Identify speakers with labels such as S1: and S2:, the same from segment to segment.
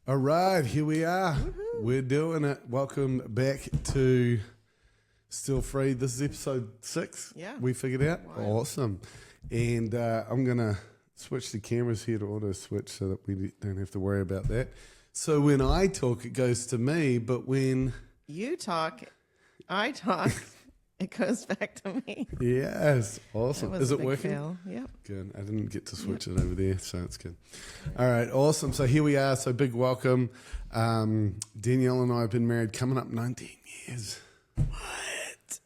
S1: All right, here we are.
S2: Woohoo.
S1: We're doing it. Welcome back to Still Free. This is episode 6.
S2: Yeah.
S1: We figured out.
S2: Wow.
S1: Awesome. And I'm going to switch the cameras here to auto switch so that we don't have to worry about that. So when I talk, it goes to me, but when...
S2: You talk, I talk, it goes back to me.
S1: Yes, awesome.
S2: That was
S1: Is
S2: a
S1: it
S2: big
S1: working?
S2: fail. Yep.
S1: Good. I didn't get to switch it over there, so it's good. All right, awesome. So here we are. So big welcome. Danielle and I have been married coming up 19 years.
S2: What?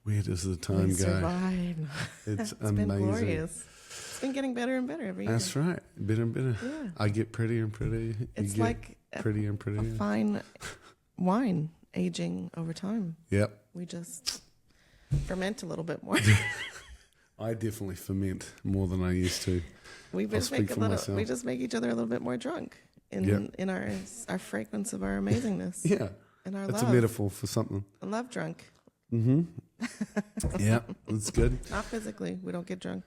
S1: Where does the time
S2: We
S1: go?
S2: survived.
S1: It's
S2: It's
S1: amazing.
S2: been glorious. It's been getting better and better every year.
S1: That's right. Better and better.
S2: Yeah.
S1: I get prettier and prettier.
S2: It's
S1: you
S2: like
S1: get prettier and
S2: a
S1: prettier.
S2: fine wine aging over time.
S1: Yep.
S2: We just ferment a little bit more.
S1: I definitely ferment more than I used to.
S2: We
S1: I'll
S2: just
S1: speak
S2: make
S1: for myself.
S2: we just make each other a little bit more drunk in
S1: Yep.
S2: in our fragrance of our amazingness.
S1: Yeah.
S2: And our
S1: That's
S2: love.
S1: a metaphor for something.
S2: I love drunk.
S1: Mm-hmm. Yeah, that's good.
S2: Not physically. We don't get drunk.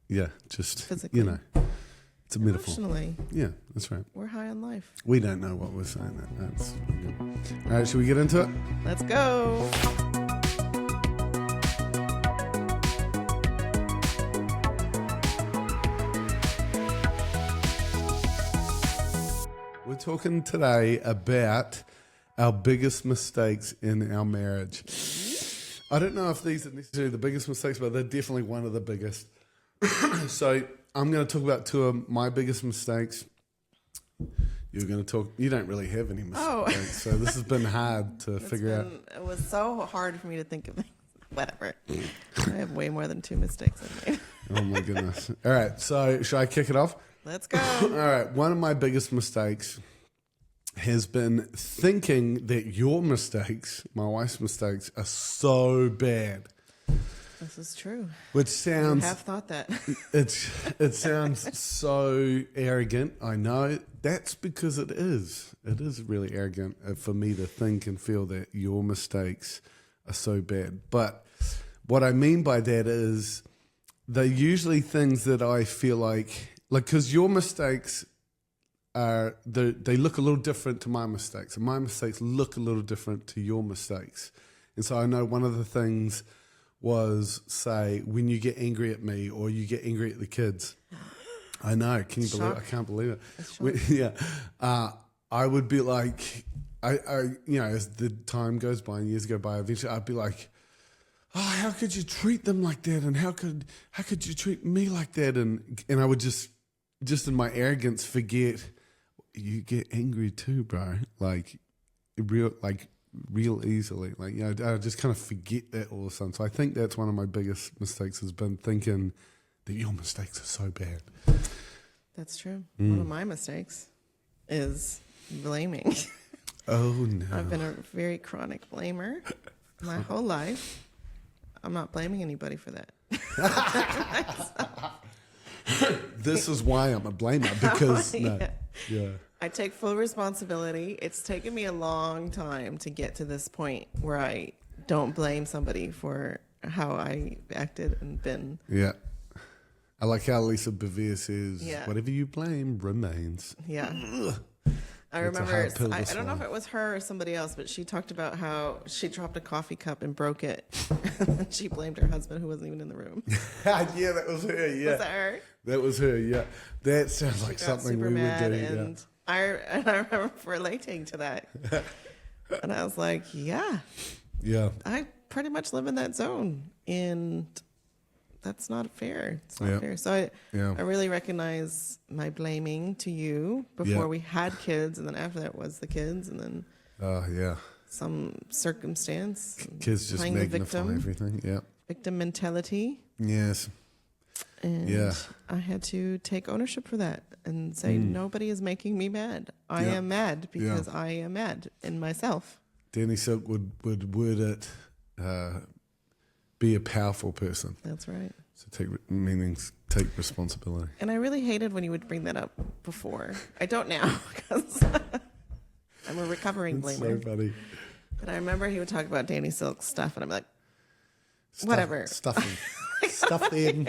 S1: Yeah, just,
S2: Physically.
S1: you know, it's a metaphor.
S2: Emotionally.
S1: Yeah, that's right.
S2: We're high on life.
S1: We don't know what we're saying. That's all right, should we get into it?
S2: Let's go.
S1: We're talking today about our biggest mistakes in our marriage. I don't know if these are necessarily the biggest mistakes, but they're definitely one of the biggest. So I'm going to talk about 2 of my biggest mistakes. You're going to talk. You don't really have any mistakes,
S2: Oh.
S1: so this has been hard to figure out.
S2: It was so hard for me to think of things. Whatever. I have way more than 2 mistakes I've made.
S1: Oh my goodness! All right, so should I kick it off?
S2: Let's go.
S1: All right, one of my biggest mistakes has been thinking that your mistakes, my wife's mistakes, are so bad.
S2: This is true.
S1: Which
S2: I
S1: sounds
S2: have thought that.
S1: it sounds so arrogant. I know that's because it is. It is really arrogant for me to think and feel that your mistakes are so bad. But what I mean by that is they're usually things that I feel like because your mistakes are they look a little different to my mistakes, and my mistakes look a little different to your mistakes. And so I know one of the things was, say, when you get angry at me or you get angry at the kids. I know. Can you believe it? I can't believe it. Yeah. I would be like, I as the time goes by and years go by, eventually I'd be like, oh, how could you treat them like that? And how could you treat me like that? And I would just in my arrogance forget, you get angry too, bro. Like real easily. Like, I just kind of forget that all of a sudden. So I think that's one of my biggest mistakes has been thinking that your mistakes are so bad.
S2: That's true. One of my mistakes is blaming.
S1: Oh, no.
S2: I've been a very chronic blamer my whole life. I'm not blaming anybody for that.
S1: This is why I'm a blamer, because, no. Yeah.
S2: I take full responsibility. It's taken me a long time to get to this point where I don't blame somebody for how I acted and been.
S1: Yeah. I like how Lisa Bevere says,
S2: Yeah.
S1: whatever you blame remains.
S2: Yeah. I
S1: That's a
S2: remember,
S1: hard pill to
S2: I don't know if
S1: swallow.
S2: it was her or somebody else, but she talked about how she dropped a coffee cup and broke it. And she blamed her husband who wasn't even in the room.
S1: Yeah, that was her, yeah.
S2: Was that her?
S1: That was her, yeah. That sounds like
S2: Got
S1: something
S2: super
S1: we would
S2: mad,
S1: do,
S2: and I remember relating to that. And I was like, yeah,
S1: yeah.
S2: I pretty much live in that zone, and that's not fair. It's not
S1: Yeah.
S2: fair. So
S1: Yeah.
S2: I really recognize my blaming to you before
S1: Yeah.
S2: we had kids, and then after that was the kids, and then
S1: Oh, yeah.
S2: some circumstance.
S1: Kids just
S2: playing the
S1: magnify
S2: victim,
S1: everything, yeah.
S2: victim mentality.
S1: Yes.
S2: And
S1: Yeah.
S2: I had to take ownership for that and say, nobody is making me mad. I
S1: Yeah.
S2: am mad because I am mad in myself.
S1: Danny Silk would word it, be a powerful person.
S2: That's right.
S1: So take responsibility.
S2: And I really hated when you would bring that up before. I don't now because I'm a recovering
S1: It's
S2: blamer.
S1: so funny.
S2: But I remember he would talk about Danny Silk stuff, and I'm like, whatever.
S1: Stuff them. Stuff them.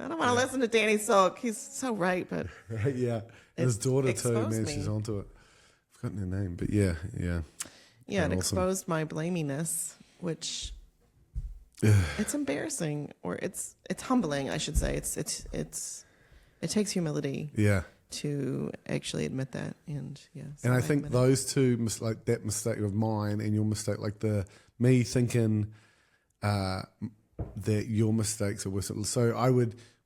S2: I don't want to listen to Danny Silk. He's so right, but
S1: Yeah. And his daughter too, man,
S2: exposed me.
S1: she's onto it. I've forgotten her name, but yeah.
S2: yeah, it
S1: Awesome.
S2: exposed my blaminess, which it's embarrassing, or it's humbling, I should say. It takes humility
S1: Yeah.
S2: to actually admit that, and yeah. so
S1: And I think
S2: admit it.
S1: those two, like that mistake of mine and your mistake, like me thinking that your mistakes are worse. So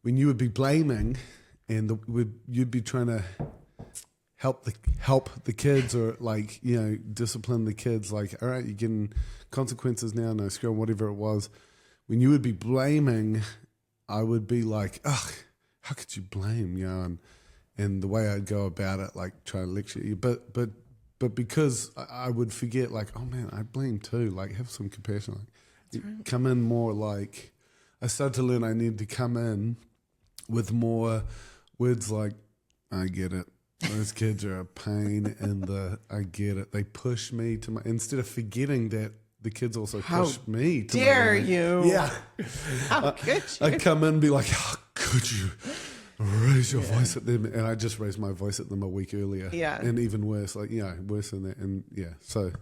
S1: when you would be blaming, and you'd be trying to help the kids, or like, you know, discipline the kids. Like, all right, you're getting consequences now. No, screw 'em, whatever it was. When you would be blaming, I would be like, ugh, how could you blame? You know, and the way I'd go about it, like try to lecture you, but because I would forget, like, oh man, I blame too. Like, have some compassion. Like,
S2: right.
S1: Come in more like, I started to learn I need to come in with more words like, I get it. Those kids are a pain I get it. They push me to instead of forgetting that the kids also
S2: How
S1: push me to
S2: dare
S1: my limit.
S2: you?
S1: Yeah.
S2: How could you?
S1: I come in and be like, how could you raise your voice at them? And I just raised my voice at them a week earlier.
S2: Yeah.
S1: And even worse, like, you know, worse than that. And yeah, so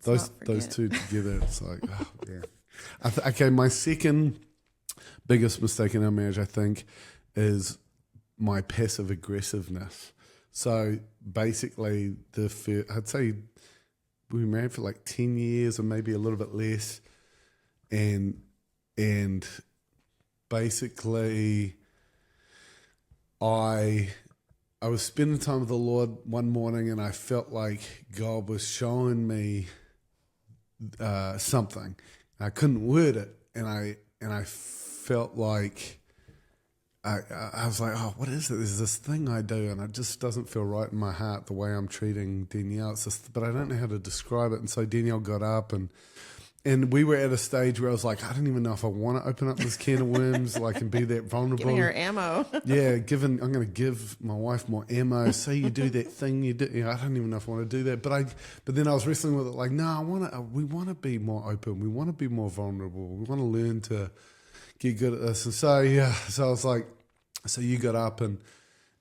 S2: Let's
S1: those
S2: not
S1: two
S2: forget.
S1: together, it's like, oh, yeah. Okay, my second biggest mistake in our marriage, I think, is my passive aggressiveness. So basically, I'd say we were married for like 10 years or maybe a little bit less. And basically, I was spending time with the Lord one morning, and I felt like God was showing me something. I couldn't word it, and I felt like I was like, oh, what is it? There's this thing I do, and it just doesn't feel right in my heart the way I'm treating Danielle. It's just, but I don't know how to describe it. And so Danielle got up, and we were at a stage where I was like, I don't even know if I want to open up this can of worms, like, and be that vulnerable.
S2: Giving her ammo.
S1: Yeah, I'm going to give my wife more ammo. Say you do that thing you do. You know, I don't even know if I want to do that. But then I was wrestling with it, like, no, we want to be more open. We want to be more vulnerable. We want to learn to get good at this. And so, yeah, so I was like, so you got up, and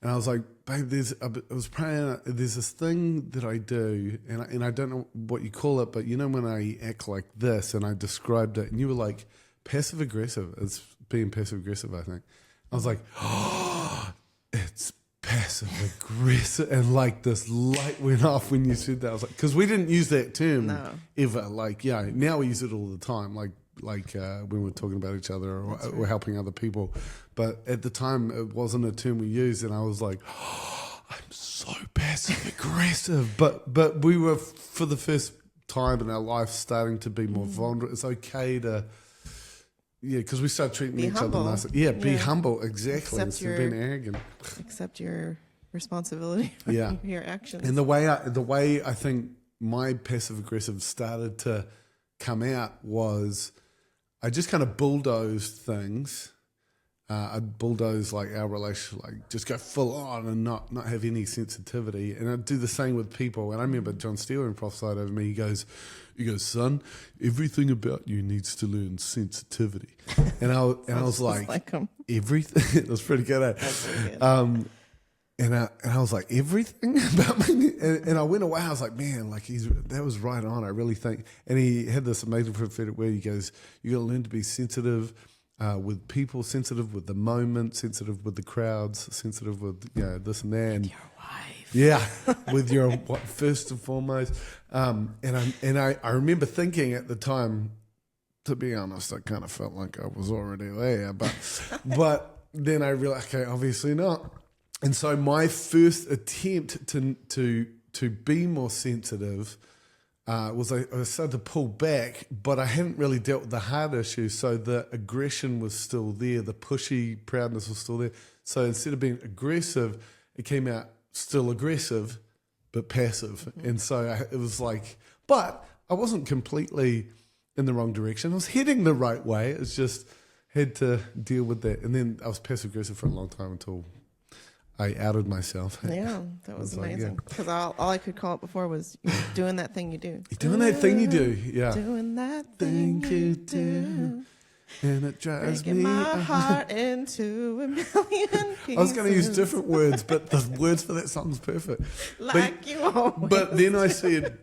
S1: I was like, babe, I was praying, there's this thing that I do, and I don't know what you call it, but you know when I act like this, and I described it, and you were like, passive aggressive. It's being passive aggressive, I think. I was like, oh, it's passive aggressive, and like this light went off when you said that. I was like, because we didn't use that term ever. Like, yeah, now we use it all the time. Like when we're talking about each other or helping other people. But at the time, it wasn't a term we used, and I was like, oh, I'm so passive aggressive. But we were, for the first time in our life, starting to be more vulnerable. It's okay to, because we started treating
S2: Be
S1: each
S2: humble.
S1: other nicely. Yeah, be
S2: Yeah.
S1: humble, exactly,
S2: Accept
S1: instead of being arrogant.
S2: Accept your responsibility for
S1: Yeah.
S2: your actions.
S1: And the way I think my passive aggressive started to come out was I just kind of bulldozed things. I'd bulldoze like our relationship, like just go full on and not have any sensitivity. And I'd do the same with people. And I remember John Steele prophesied over me. He goes, son, everything about you needs to learn sensitivity. And I was like
S2: him.
S1: everything. It was pretty good.
S2: That's really good.
S1: And I was like, everything about me? And I went away. I was like, man, like that was right on, I really think. And he had this amazing prophetic word. He goes, you got to learn to be sensitive with people, sensitive with the moment, sensitive with the crowds, sensitive with, this and that. And
S2: Your wife.
S1: yeah, with your first and foremost. And I remember thinking at the time, to be honest, I kind of felt like I was already there. But then I realized, okay, obviously not. And so my first attempt to be more sensitive was I started to pull back, but I hadn't really dealt with the hard issues. So the aggression was still there, the pushy proudness was still there. So instead of being aggressive, it came out still aggressive, but passive. Mm-hmm. And so it was like, but I wasn't completely in the wrong direction. I was heading the right way. It's just had to deal with that. And then I was passive aggressive for a long time until I outed myself.
S2: Yeah, that was
S1: like,
S2: amazing. Because all I could call it before was doing that thing you do.
S1: You're doing that thing you do. Yeah.
S2: Doing that thing you do.
S1: And it drives
S2: Breaking
S1: me.
S2: my heart into a million pieces.
S1: I was going to use different words, but the words for that song's perfect.
S2: Like you always.
S1: But then I said,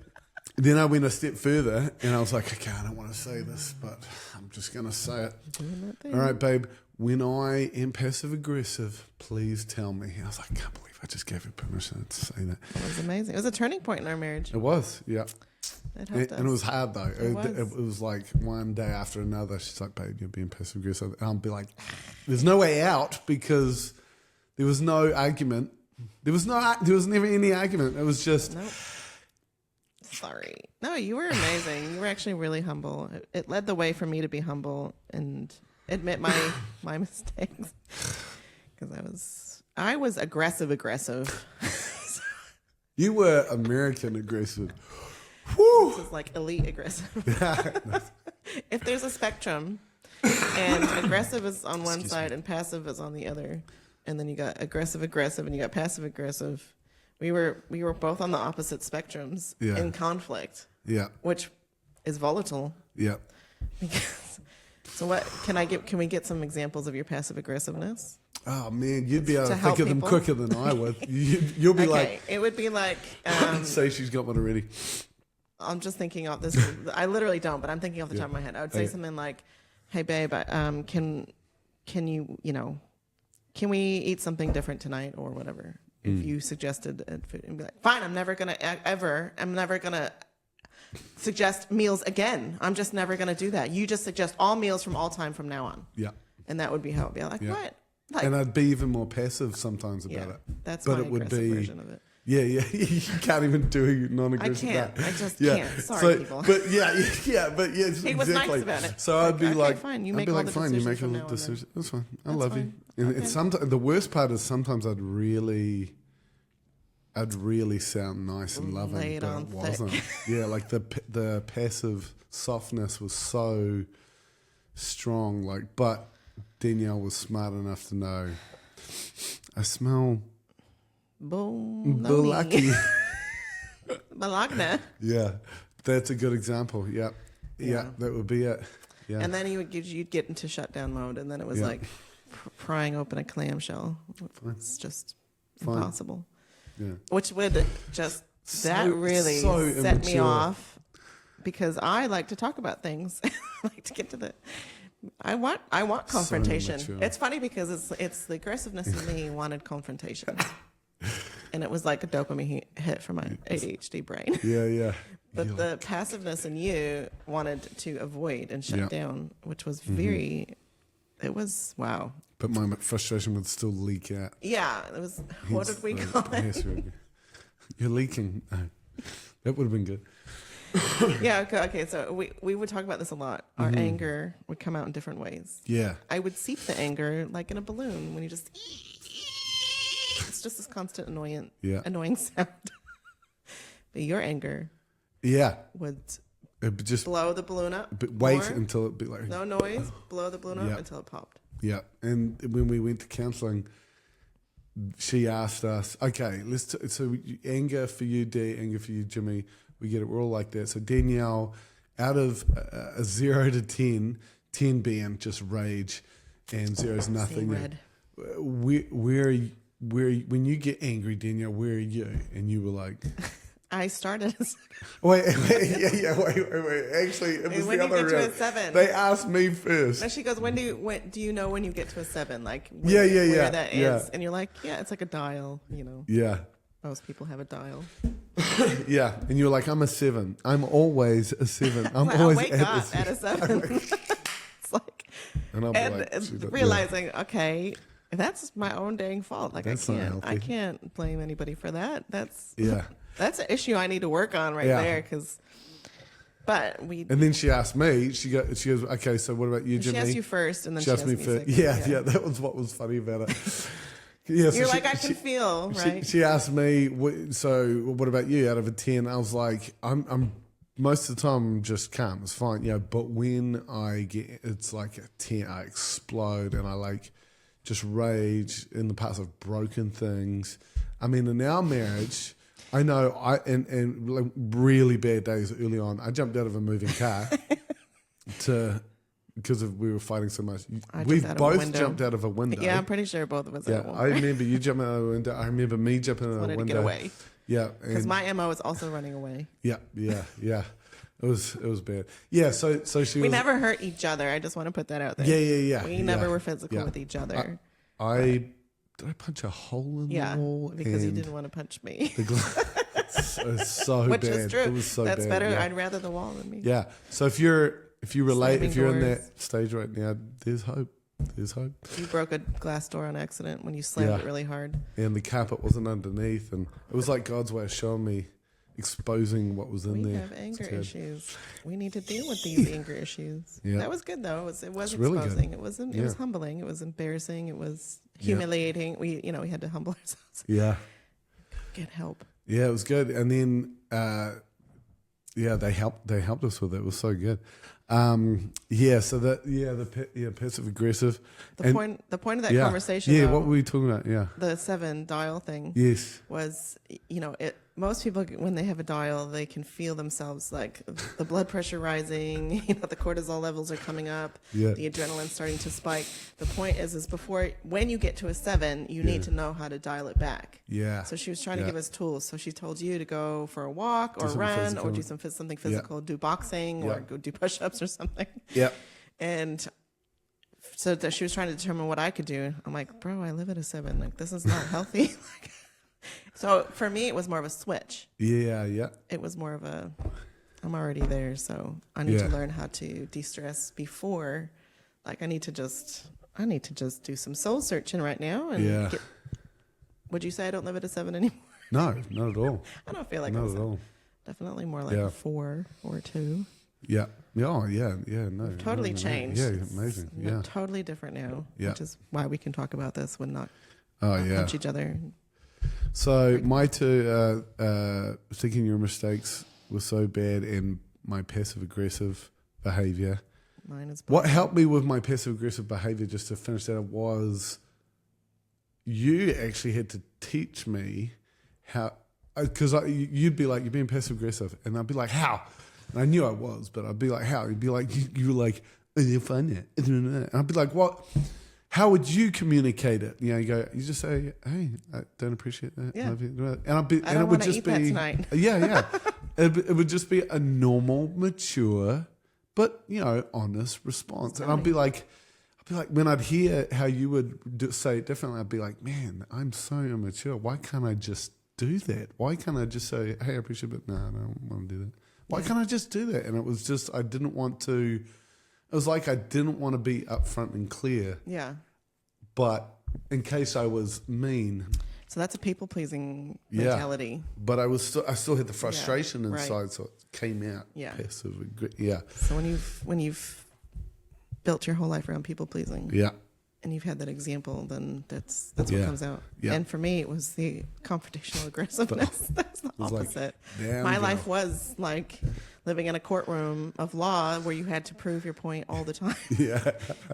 S1: then I went a step further, and I was like, okay, I don't want to say this, but I'm just going to say it. All right, babe. When I am passive aggressive, please tell me. I was like, I can't believe I just gave her permission to say that.
S2: It was amazing. It was a turning point in our marriage.
S1: It was, yeah.
S2: It helped us.
S1: And it was hard though.
S2: It
S1: It was like one day after another. She's like, "Babe, you're being passive aggressive." And I'll be like, "There's no way out because there was no argument. There was never any argument. It was just."
S2: Nope. Sorry. No, you were amazing. You were actually really humble. It led the way for me to be humble and admit my mistakes. Because I was aggressive.
S1: You were American aggressive. Whew.
S2: This is like elite aggressive. If there's a spectrum and aggressive is on one side and passive is on the other, and then you got aggressive and you got passive aggressive, we were both on the opposite spectrums in conflict.
S1: Yeah.
S2: Which is volatile.
S1: Yeah.
S2: So what can we get some examples of your passive aggressiveness?
S1: Oh man, you'd be able to
S2: help
S1: think of them
S2: people?
S1: quicker than I would. You'll be like,
S2: it would be like
S1: say she's got one already.
S2: I'm just thinking off this. I literally don't, but I'm thinking off the top of my head. I would say something like, "Hey, babe, can you can we eat something different tonight or whatever?" If you suggested it, and be like, "Fine, I'm never gonna suggest meals again. I'm just never gonna do that. You just suggest all meals from all time from now on."
S1: Yeah.
S2: And that would be how it'd be like, what? Like,
S1: And I'd be even more passive sometimes about it.
S2: That's
S1: but
S2: my
S1: it would
S2: aggressive
S1: be
S2: version of it.
S1: Yeah, you can't even do a non-aggressive.
S2: I can't.
S1: that.
S2: I just can't. Sorry, people.
S1: But but
S2: He
S1: exactly.
S2: was nice about it.
S1: So I'd be
S2: okay,
S1: like,
S2: fine. You
S1: I'd
S2: make
S1: be
S2: all
S1: like,
S2: the
S1: fine, you make
S2: decisions
S1: all
S2: from
S1: the
S2: now on then.
S1: decisions. That's fine. I
S2: That's
S1: love
S2: fine.
S1: you. And
S2: Okay.
S1: it's sometimes the worst part is sometimes I'd really sound nice and loving,
S2: Lay it
S1: but
S2: on
S1: it wasn't. Yeah, like the passive softness was so strong. Like, but Danielle was smart enough to know. I smell
S2: Boom.
S1: Bulaki.
S2: Bologna.
S1: Yeah, that's a good example. Yeah, that would be it. Yeah,
S2: And then you'd get into shutdown mode, and then it was like prying open a clamshell. It's just impossible.
S1: yeah.
S2: Which would just really
S1: so
S2: set me
S1: immature.
S2: off because I like to talk about things. I like to get to the. I want confrontation.
S1: immature.
S2: It's funny because it's the aggressiveness in me wanted confrontation, and it was like a dopamine hit for my ADHD brain.
S1: Yeah.
S2: But the passiveness in you wanted to avoid and shut
S1: Yeah.
S2: down, which was very. It was wow.
S1: But my frustration would still leak out.
S2: Yeah, it was. What did we call it?
S1: Yes, you're leaking. No, that would have been good.
S2: Yeah. Okay. So we would talk about this a lot. Our anger would come out in different ways.
S1: Yeah.
S2: I would seep the anger like in a balloon when you just. It's just this constant annoying sound. But your anger
S1: Yeah.
S2: would
S1: It just
S2: blow the balloon up.
S1: wait
S2: more,
S1: until it be like.
S2: no noise. Blow the balloon up
S1: Yeah.
S2: until it popped.
S1: Yeah. And when we went to counselling, she asked us, okay, so anger for you, D, anger for you, Jimmy. We get it. We're all like that. So Danielle, out of a 0 to 10, 10 being just rage, and 0 is nothing.
S2: Red.
S1: When you get angry, Danielle, where are you? And you were like,
S2: I started.
S1: wait. Actually, it was
S2: When
S1: the
S2: you
S1: other
S2: get to a
S1: round.
S2: 7.
S1: They asked me first.
S2: And she goes, when do you know when you get to a 7? Like
S1: Yeah,
S2: where that is?
S1: yeah.
S2: And you're like, yeah, it's like a dial. You know,
S1: Yeah.
S2: most people have a dial.
S1: Yeah, and you're like, I'm a 7. I'm always a 7. I'm
S2: Like, I
S1: always
S2: wake
S1: at
S2: up
S1: the
S2: at a 7. It's like,
S1: And I'll be
S2: and
S1: like, she's like,
S2: realizing, okay, that's my own dang fault. Like
S1: That's not
S2: I
S1: healthy.
S2: can't blame anybody for that. That's
S1: Yeah.
S2: that's an issue I need to work on right
S1: Yeah.
S2: there. But we.
S1: And then she asked me. She goes, okay. So what about you,
S2: She
S1: Jimmy?
S2: asked you first, and then
S1: She asked me first.
S2: second.
S1: Yeah. That was what was funny about it. Yeah, so
S2: You're
S1: she-
S2: like, I can feel, right?
S1: She asked me, so what about you? Out of a 10, I was like, I'm most of the time I'm just calm. It's fine, yeah. But when I get, it's like a 10, I explode and I like just rage in the past. I've broken things. I mean, in our marriage, I know and like really bad days early on. I jumped out of a moving car to because we were fighting so much.
S2: I jumped
S1: We've
S2: out of a
S1: both
S2: window.
S1: jumped out of a window.
S2: Yeah, I'm pretty sure both of us.
S1: Yeah,
S2: at one
S1: I
S2: point.
S1: remember you jumping out of a window. I remember me jumping out of a
S2: wanted
S1: window.
S2: to get away
S1: Yeah,
S2: because
S1: and-
S2: my MO is also running away.
S1: yeah. It was bad. Yeah, so she
S2: We
S1: was.
S2: never hurt each other. I just want to put that out there.
S1: Yeah.
S2: We never
S1: yeah,
S2: were physical
S1: yeah.
S2: with each other.
S1: Did I punch a hole in
S2: Yeah,
S1: the wall?
S2: because you
S1: and
S2: didn't want to punch me,
S1: the it's so
S2: which
S1: bad.
S2: is true.
S1: It was so
S2: That's
S1: bad.
S2: better.
S1: Yeah.
S2: I'd rather the wall than me.
S1: Yeah. So if you relate,
S2: Slamming
S1: if you're in
S2: doors.
S1: that stage right now, there's hope. There's hope.
S2: You broke a glass door on accident when you slammed
S1: Yeah.
S2: it really hard.
S1: And the carpet wasn't underneath, and it was like God's way of showing me, exposing what was in
S2: We
S1: there.
S2: have anger
S1: It's good.
S2: issues. We need to deal with these anger issues.
S1: Yeah.
S2: That was good though. It was
S1: It's really good.
S2: exposing. It wasn't. It was
S1: Yeah.
S2: humbling. It was embarrassing. It was
S1: Yeah.
S2: humiliating. We we had to humble ourselves.
S1: Yeah.
S2: Get help.
S1: Yeah, it was good. And then, they helped us with it. It was so good. The passive aggressive.
S2: The point of that conversation.
S1: Yeah,
S2: though,
S1: what were we talking about? Yeah.
S2: the 7 dial thing
S1: Yes.
S2: was, most people when they have a dial, they can feel themselves like the blood pressure rising, the cortisol levels are coming up,
S1: Yeah.
S2: the adrenaline starting to spike. The point is when you get to a 7, you need to know how to dial it back.
S1: Yeah.
S2: So she was trying to
S1: Yeah.
S2: give us tools. So she told you to go for a walk or
S1: something
S2: run
S1: physical.
S2: or do something physical, do boxing
S1: Yeah.
S2: or go do push-ups or something.
S1: Yep.
S2: And so that she was trying to determine what I could do. I'm like, bro, I live at a 7. Like, this is not healthy. So for me, it was more of a switch.
S1: Yeah.
S2: It was more of I'm already there. So I need to
S1: Yeah.
S2: learn how to de-stress before. Like, I need to just do some soul searching right now. And
S1: Yeah.
S2: would you say I don't live at a 7 anymore?
S1: No, not at all.
S2: I don't feel like
S1: Not
S2: I'm
S1: at all.
S2: definitely more like
S1: Yeah.
S2: a 4 or a 2.
S1: Yeah. Oh, yeah. No.
S2: Totally
S1: no.
S2: changed.
S1: Yeah,
S2: It's
S1: amazing. Yeah.
S2: totally different now.
S1: Yeah.
S2: Which is why we can talk about this when not
S1: Oh, yeah.
S2: punch each other.
S1: So my two thinking your mistakes were so bad, and my passive aggressive behavior.
S2: Mine is
S1: What helped me with my passive aggressive behavior, just to finish that, was you actually had to teach me how, because you'd be like, you're being passive aggressive, and I'd be like, how? And I knew I was, but I'd be like, how? You'd be like, you were like, oh, you're funny, and I'd be like, what? How would you communicate it? You just say, hey, I don't appreciate that.
S2: Yeah.
S1: Love you. And
S2: I don't want to eat that tonight.
S1: Yeah. It would just be a normal, mature, but honest response. And I'd be like, when I'd hear how you would say it differently, I'd be like, man, I'm so immature. Why can't I just do that? Why can't I just say, hey, I appreciate it, but no, I don't want to do that. Why can't I just do that? And it was just, I didn't want to. It was like I didn't want to be upfront and clear,
S2: Yeah.
S1: but in case I was mean.
S2: So that's a people-pleasing
S1: Yeah.
S2: mentality.
S1: But I still had the frustration
S2: right.
S1: inside, so it came out.
S2: Yeah.
S1: Passive. Yeah.
S2: So when you've built your whole life around people-pleasing,
S1: Yeah.
S2: and you've had that example, then that's what
S1: Yeah.
S2: comes out.
S1: Yeah.
S2: And for me, it was the confrontational aggressiveness. That's the
S1: was like,
S2: opposite.
S1: damn
S2: My
S1: girl.
S2: life was like living in a courtroom of law where you had to prove your point all the time
S1: Yeah.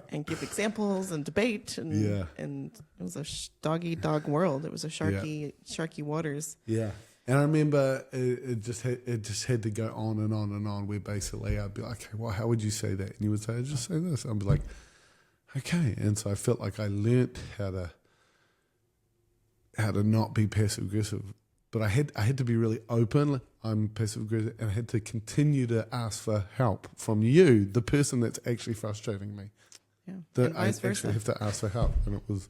S2: and give examples and debate. And,
S1: Yeah.
S2: and it was a dog-eat-dog world. It was a sharky waters.
S1: Yeah. And I remember it just had to go on and on and on, where basically I'd be like, okay, well, how would you say that? And you would say, just say this. I'd be like, okay. And so I felt like I learnt how to not be passive aggressive. But I had to be really open. I'm passive aggressive, and I had to continue to ask for help from you, the person that's actually frustrating me.
S2: Yeah.
S1: That
S2: And
S1: I
S2: vice versa.
S1: actually have to ask for help. And it was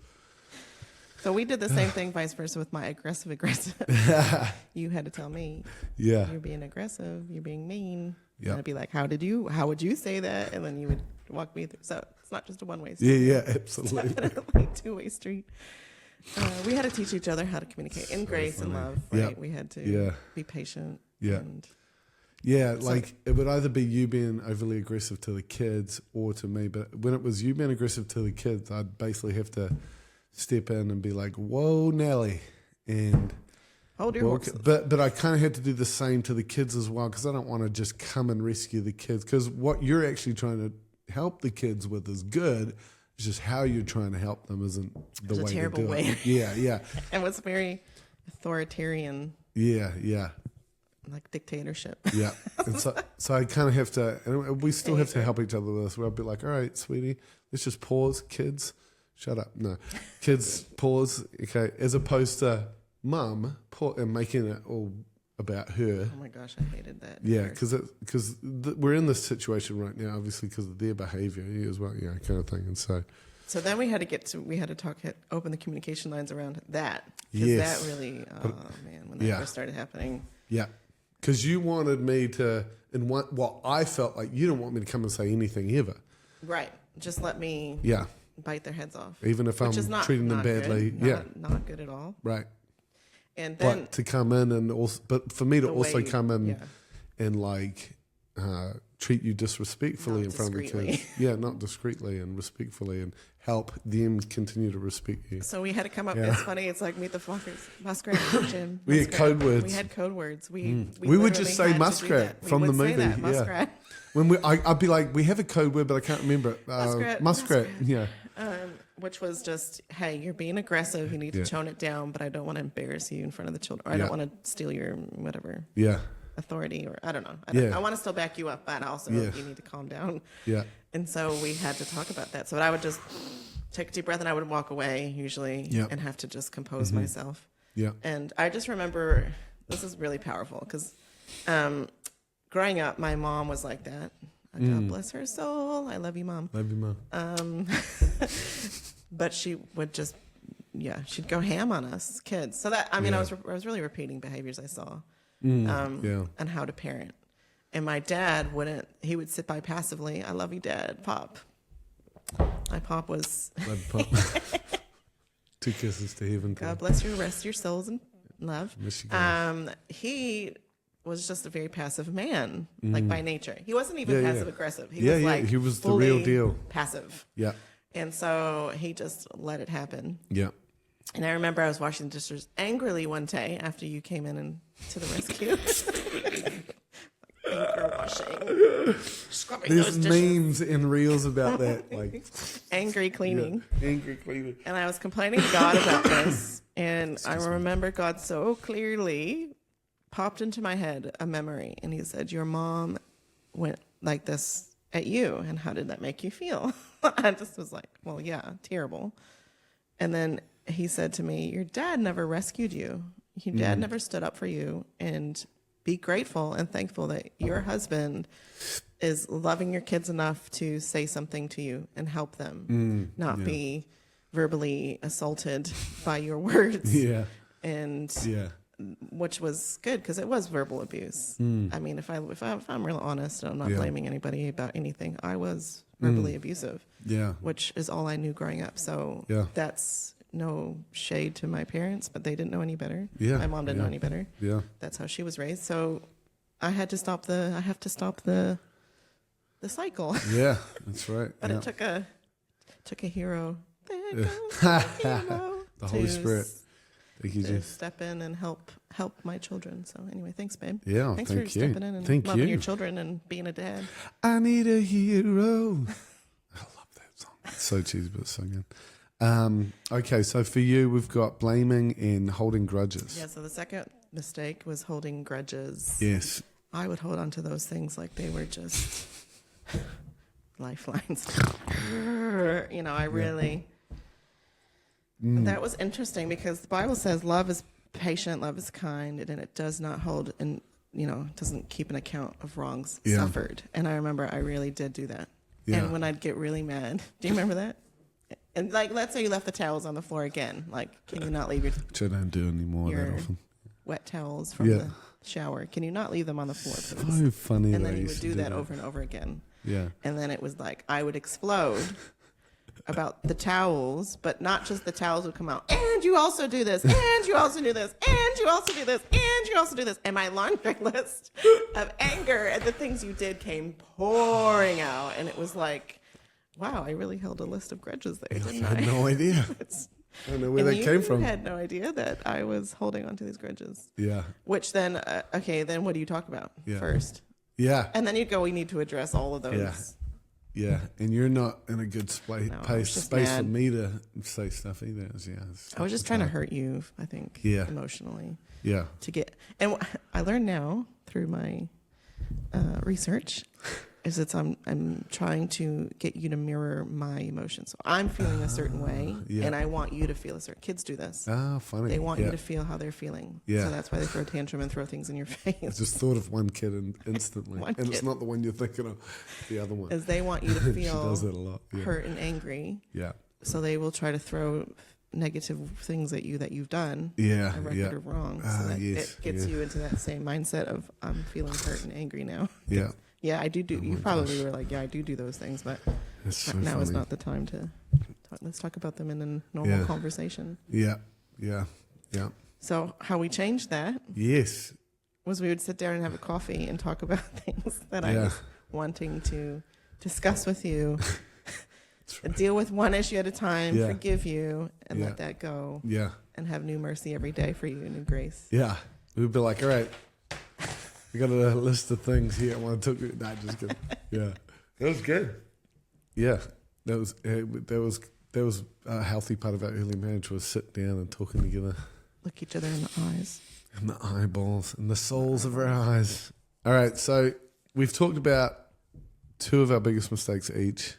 S2: So we did the same thing vice versa with my aggressive. You had to tell me,
S1: yeah.
S2: you're being aggressive, you're being mean.
S1: Yeah.
S2: And I'd be like, how would you say that? And then you would walk me through. So it's not just a one-way
S1: Yeah,
S2: street.
S1: yeah, absolutely.
S2: Definitely a two-way street. We had to teach each other how to communicate in grace and love, right?
S1: Yeah.
S2: We had to
S1: Yeah.
S2: be patient.
S1: Yeah.
S2: And
S1: Yeah, like it would either be you being overly aggressive to the kids or to me. But when it was you being aggressive to the kids, I'd basically have to step in and be like, whoa, Nelly. And
S2: hold your horses.
S1: but I kind of had to do the same to the kids as well, because I don't want to just come and rescue the kids. Because what you're actually trying to help the kids with is good. It's just how you're trying to help them isn't the
S2: It's a
S1: way
S2: terrible
S1: to do
S2: way.
S1: it. Yeah, yeah.
S2: And was very authoritarian.
S1: Yeah, yeah.
S2: like dictatorship.
S1: Yeah. And so I kind of have to, and we still have to help each other with this. Where I'll be like, all right, sweetie, let's just pause. Kids, shut up. No. Kids, pause. Okay. As opposed to mum and making it all about her.
S2: Oh my gosh, I hated that.
S1: Yeah, because we're in this situation right now, obviously, because of their behavior as well, kind of thing. And so
S2: then we had to talk, open the communication lines around that. Because
S1: yes.
S2: that really, when that first started happening.
S1: Yeah. Because you wanted me to, and what I felt like you didn't want me to come and say anything ever.
S2: Right. Just let me bite their heads off.
S1: Even if I'm treating them badly.
S2: Not good at all.
S1: Right.
S2: And then.
S1: But to come in and also, but for me to also come in
S2: yeah.
S1: and like treat you disrespectfully
S2: Not
S1: in front of the
S2: discreetly.
S1: kids. Yeah, not discreetly and respectfully and help them continue to respect you.
S2: So we had to come up. It's funny. It's like Meet the Fockers, muskrat, Jim.
S1: We had code words.
S2: We had code words. We
S1: would just say
S2: literally had to do
S1: muskrat
S2: that.
S1: from
S2: We
S1: the
S2: would say
S1: movie.
S2: that, muskrat.
S1: When I'd be like, we have a code word, but I can't remember it. Muskrat. Yeah.
S2: Which was just, hey, you're being aggressive. You need to tone it down, but I don't want to embarrass you in front of the children. Or I don't want to steal your whatever authority, or I don't know. I want to still back you up, but also you need to calm down.
S1: Yeah.
S2: And so we had to talk about that. So I would just take a deep breath and I would walk away usually and have to just compose myself.
S1: Yeah.
S2: And I just remember, this is really powerful because growing up, my mom was like that. God bless her soul. I love you, Mom.
S1: Love you, Mom.
S2: But she would just, she'd go ham on us kids. So that, I was really repeating behaviors I saw and how to parent. And my dad he would sit by passively. I love you, Dad. Pop. My pop was.
S1: Love you, Pop. 2 kisses to heaven.
S2: God bless you. Rest your souls in love.
S1: Miss you guys.
S2: He was just a very passive man, like by nature. He wasn't even passive aggressive. He was like
S1: he was the
S2: fully
S1: real deal.
S2: Passive.
S1: Yeah.
S2: And so he just let it happen.
S1: Yeah.
S2: And I remember I was washing the dishes angrily one day after you came in and to the rescue. Anger washing, scrubbing
S1: There's
S2: those dishes.
S1: memes and reels about that, like
S2: angry cleaning.
S1: Angry cleaning.
S2: And I was complaining to God about this, and I remember God so clearly popped into my head a memory, and He said, "Your mom went like this at you, and how did that make you feel?" I just was like, "Well, yeah, terrible." And then He said to me, "Your dad never rescued you. Your dad never stood up for you, and be grateful and thankful that your husband is loving your kids enough to say something to you and help them, not be verbally assaulted by your words."
S1: Yeah.
S2: And which was good because it was verbal abuse. I mean, if I'm real honest, and I'm not blaming anybody about anything, I was verbally abusive.
S1: Yeah.
S2: Which is all I knew growing up. So that's no shade to my parents, but they didn't know any better.
S1: Yeah.
S2: My mom didn't know any better.
S1: Yeah.
S2: That's how she was raised. So I have to stop the cycle.
S1: Yeah, that's right.
S2: But it took a hero. There goes the hero.
S1: The Holy Spirit. Thank you,
S2: To
S1: Jesus.
S2: step in and help my children. So anyway, thanks, babe.
S1: Yeah,
S2: thanks
S1: thank
S2: for
S1: you.
S2: stepping in and
S1: Thank
S2: loving
S1: you.
S2: your children and being a dad.
S1: I need a hero. I love that song. It's so cheesy, but it's so good. Okay, so for you, we've got blaming and holding grudges.
S2: Yeah. So the second mistake was holding grudges.
S1: Yes.
S2: I would hold on to those things like they were just lifelines. I really. That was interesting because the Bible says love is patient, love is kind, and it does not hold and doesn't keep an account of wrongs suffered. And I remember I really did do that.
S1: Yeah.
S2: And when I'd get really mad, do you remember that? And like, let's say you left the towels on the floor again. Like, can you not leave
S1: Which I don't do anymore that
S2: your
S1: often.
S2: wet towels from the shower? Can you not leave them on the floor, please?
S1: So funny.
S2: And
S1: that
S2: then
S1: I
S2: you would
S1: used to
S2: do that over and over again.
S1: Yeah.
S2: And then it was like I would explode about the towels, but not just the towels would come out. And you also do this. And you also do this. And you also do this. And you also do this. And my laundry list of anger at the things you did came pouring out. And it was like, wow, I really held a list of grudges there, didn't I?
S1: I had no idea. I don't know where that came from.
S2: You had no idea that I was holding on to these grudges.
S1: Yeah.
S2: Which then, then what do you talk about first?
S1: Yeah.
S2: And then you'd go, we need to address all of those.
S1: Yeah. Yeah, and you're not in a good space for
S2: mad.
S1: me to say stuff either.
S2: I was just trying to hurt you, I think, emotionally.
S1: Yeah.
S2: And I learned now, through my research is I'm trying to get you to mirror my emotions. So I'm feeling a certain way, and I want you to feel a certain. Kids do this.
S1: Ah, funny.
S2: They want you to feel how they're feeling.
S1: Yeah.
S2: So that's why they throw a tantrum and throw things in your face.
S1: I just thought of one kid instantly,
S2: One
S1: and it's
S2: kid.
S1: not the one you're thinking of, the other one.
S2: Is they want you to
S1: She
S2: feel
S1: does that a lot. Yeah.
S2: hurt and angry.
S1: Yeah.
S2: So they will try to throw negative things at you that you've done.
S1: Yeah.
S2: A record
S1: Yeah.
S2: of wrong. So
S1: Ah,
S2: that
S1: yes,
S2: it gets
S1: yeah.
S2: you into that same mindset of I'm feeling hurt and angry now.
S1: Yeah.
S2: Yeah, I do.
S1: Oh
S2: You
S1: my
S2: probably
S1: gosh.
S2: were like, yeah, I do those things, but
S1: It's so
S2: now
S1: funny.
S2: is not the time to talk. Let's talk about them in a normal
S1: Yeah.
S2: conversation.
S1: Yeah. Yeah. Yeah.
S2: So how we changed that
S1: Yes.
S2: was we would sit down and have a coffee and talk about things that I
S1: Yeah.
S2: was wanting to discuss with you.
S1: That's right.
S2: Deal with one issue at a time,
S1: Yeah.
S2: forgive you, and
S1: Yeah.
S2: let that go,
S1: Yeah.
S2: and have new mercy every day for you and new grace.
S1: Yeah. We'd be like, all right, we got a list of things here. I want to talk to you. Nah, just kidding. Yeah. That was good. Yeah. That was a healthy part of our early marriage was sit down and talking together
S2: Look each other in the eyes.
S1: in the eyeballs and the soles of our eyes. All right. So we've talked about two of our biggest mistakes each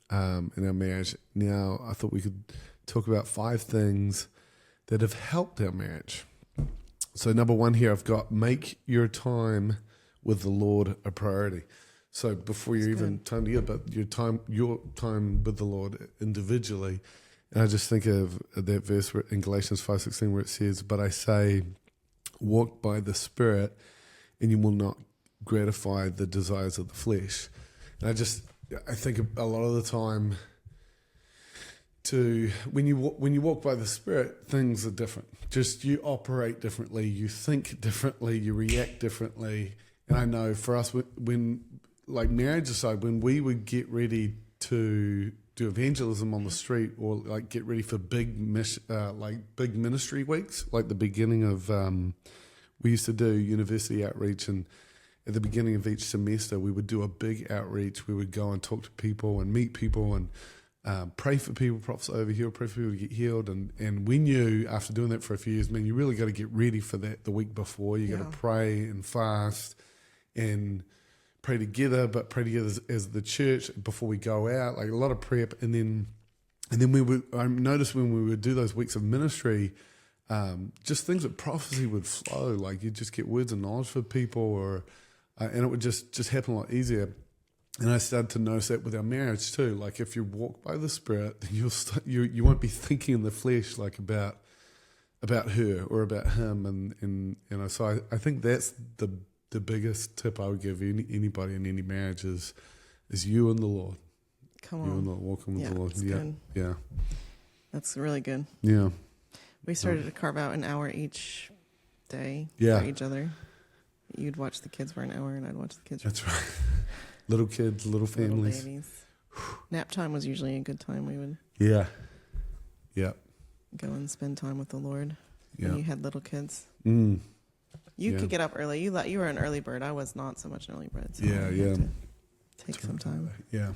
S1: in our marriage. Now I thought we could talk about 5 things that have helped our marriage. So number 1 here, I've got make your time with the Lord a priority. So before you even time together, but your time with the Lord individually. And I just think of that verse in Galatians 5:16 where it says, "But I say, walk by the Spirit, and you will not gratify the desires of the flesh." And I think a lot of the time, when you walk by the Spirit, things are different. Just you operate differently, you think differently, you react differently. And I know for us, when like marriage aside, when we would get ready to do evangelism on the street or like get ready for big ministry weeks, like the beginning of we used to do university outreach, and at the beginning of each semester we would do a big outreach. We would go and talk to people and meet people and pray for people, prophesy over healed, pray for people to get healed. And we knew after doing that for a few years, man, you really got to get ready for that the week before. You got to pray and fast and pray together, but pray together as the church before we go out, like a lot of prep. And then I noticed when we would do those weeks of ministry, just things with prophecy would flow. Like you just get words of knowledge for people, and it would just happen a lot easier. And I started to notice that with our marriage too. Like if you walk by the Spirit, then you won't be thinking in the flesh like about her or about him. And you know, so I think that's the biggest tip I would give anybody in any marriage is you and the Lord.
S2: Come
S1: You
S2: on.
S1: and the walking with the Lord.
S2: That's
S1: Yeah,
S2: good.
S1: yeah,
S2: That's really good.
S1: yeah.
S2: We started to carve out an hour each day
S1: Yeah.
S2: for each other. You'd watch the kids for an hour, and I'd watch the kids for
S1: That's right. Little kids, little families.
S2: little babies. Nap time was usually a good time. We would
S1: Yeah, yeah,
S2: go and spend time with the Lord
S1: yeah.
S2: when you had little kids.
S1: Mm.
S2: You
S1: Yeah.
S2: could get up early. You were an early bird. I was not so much an early bird. So
S1: Yeah,
S2: I had
S1: yeah.
S2: to take some time.
S1: Yeah.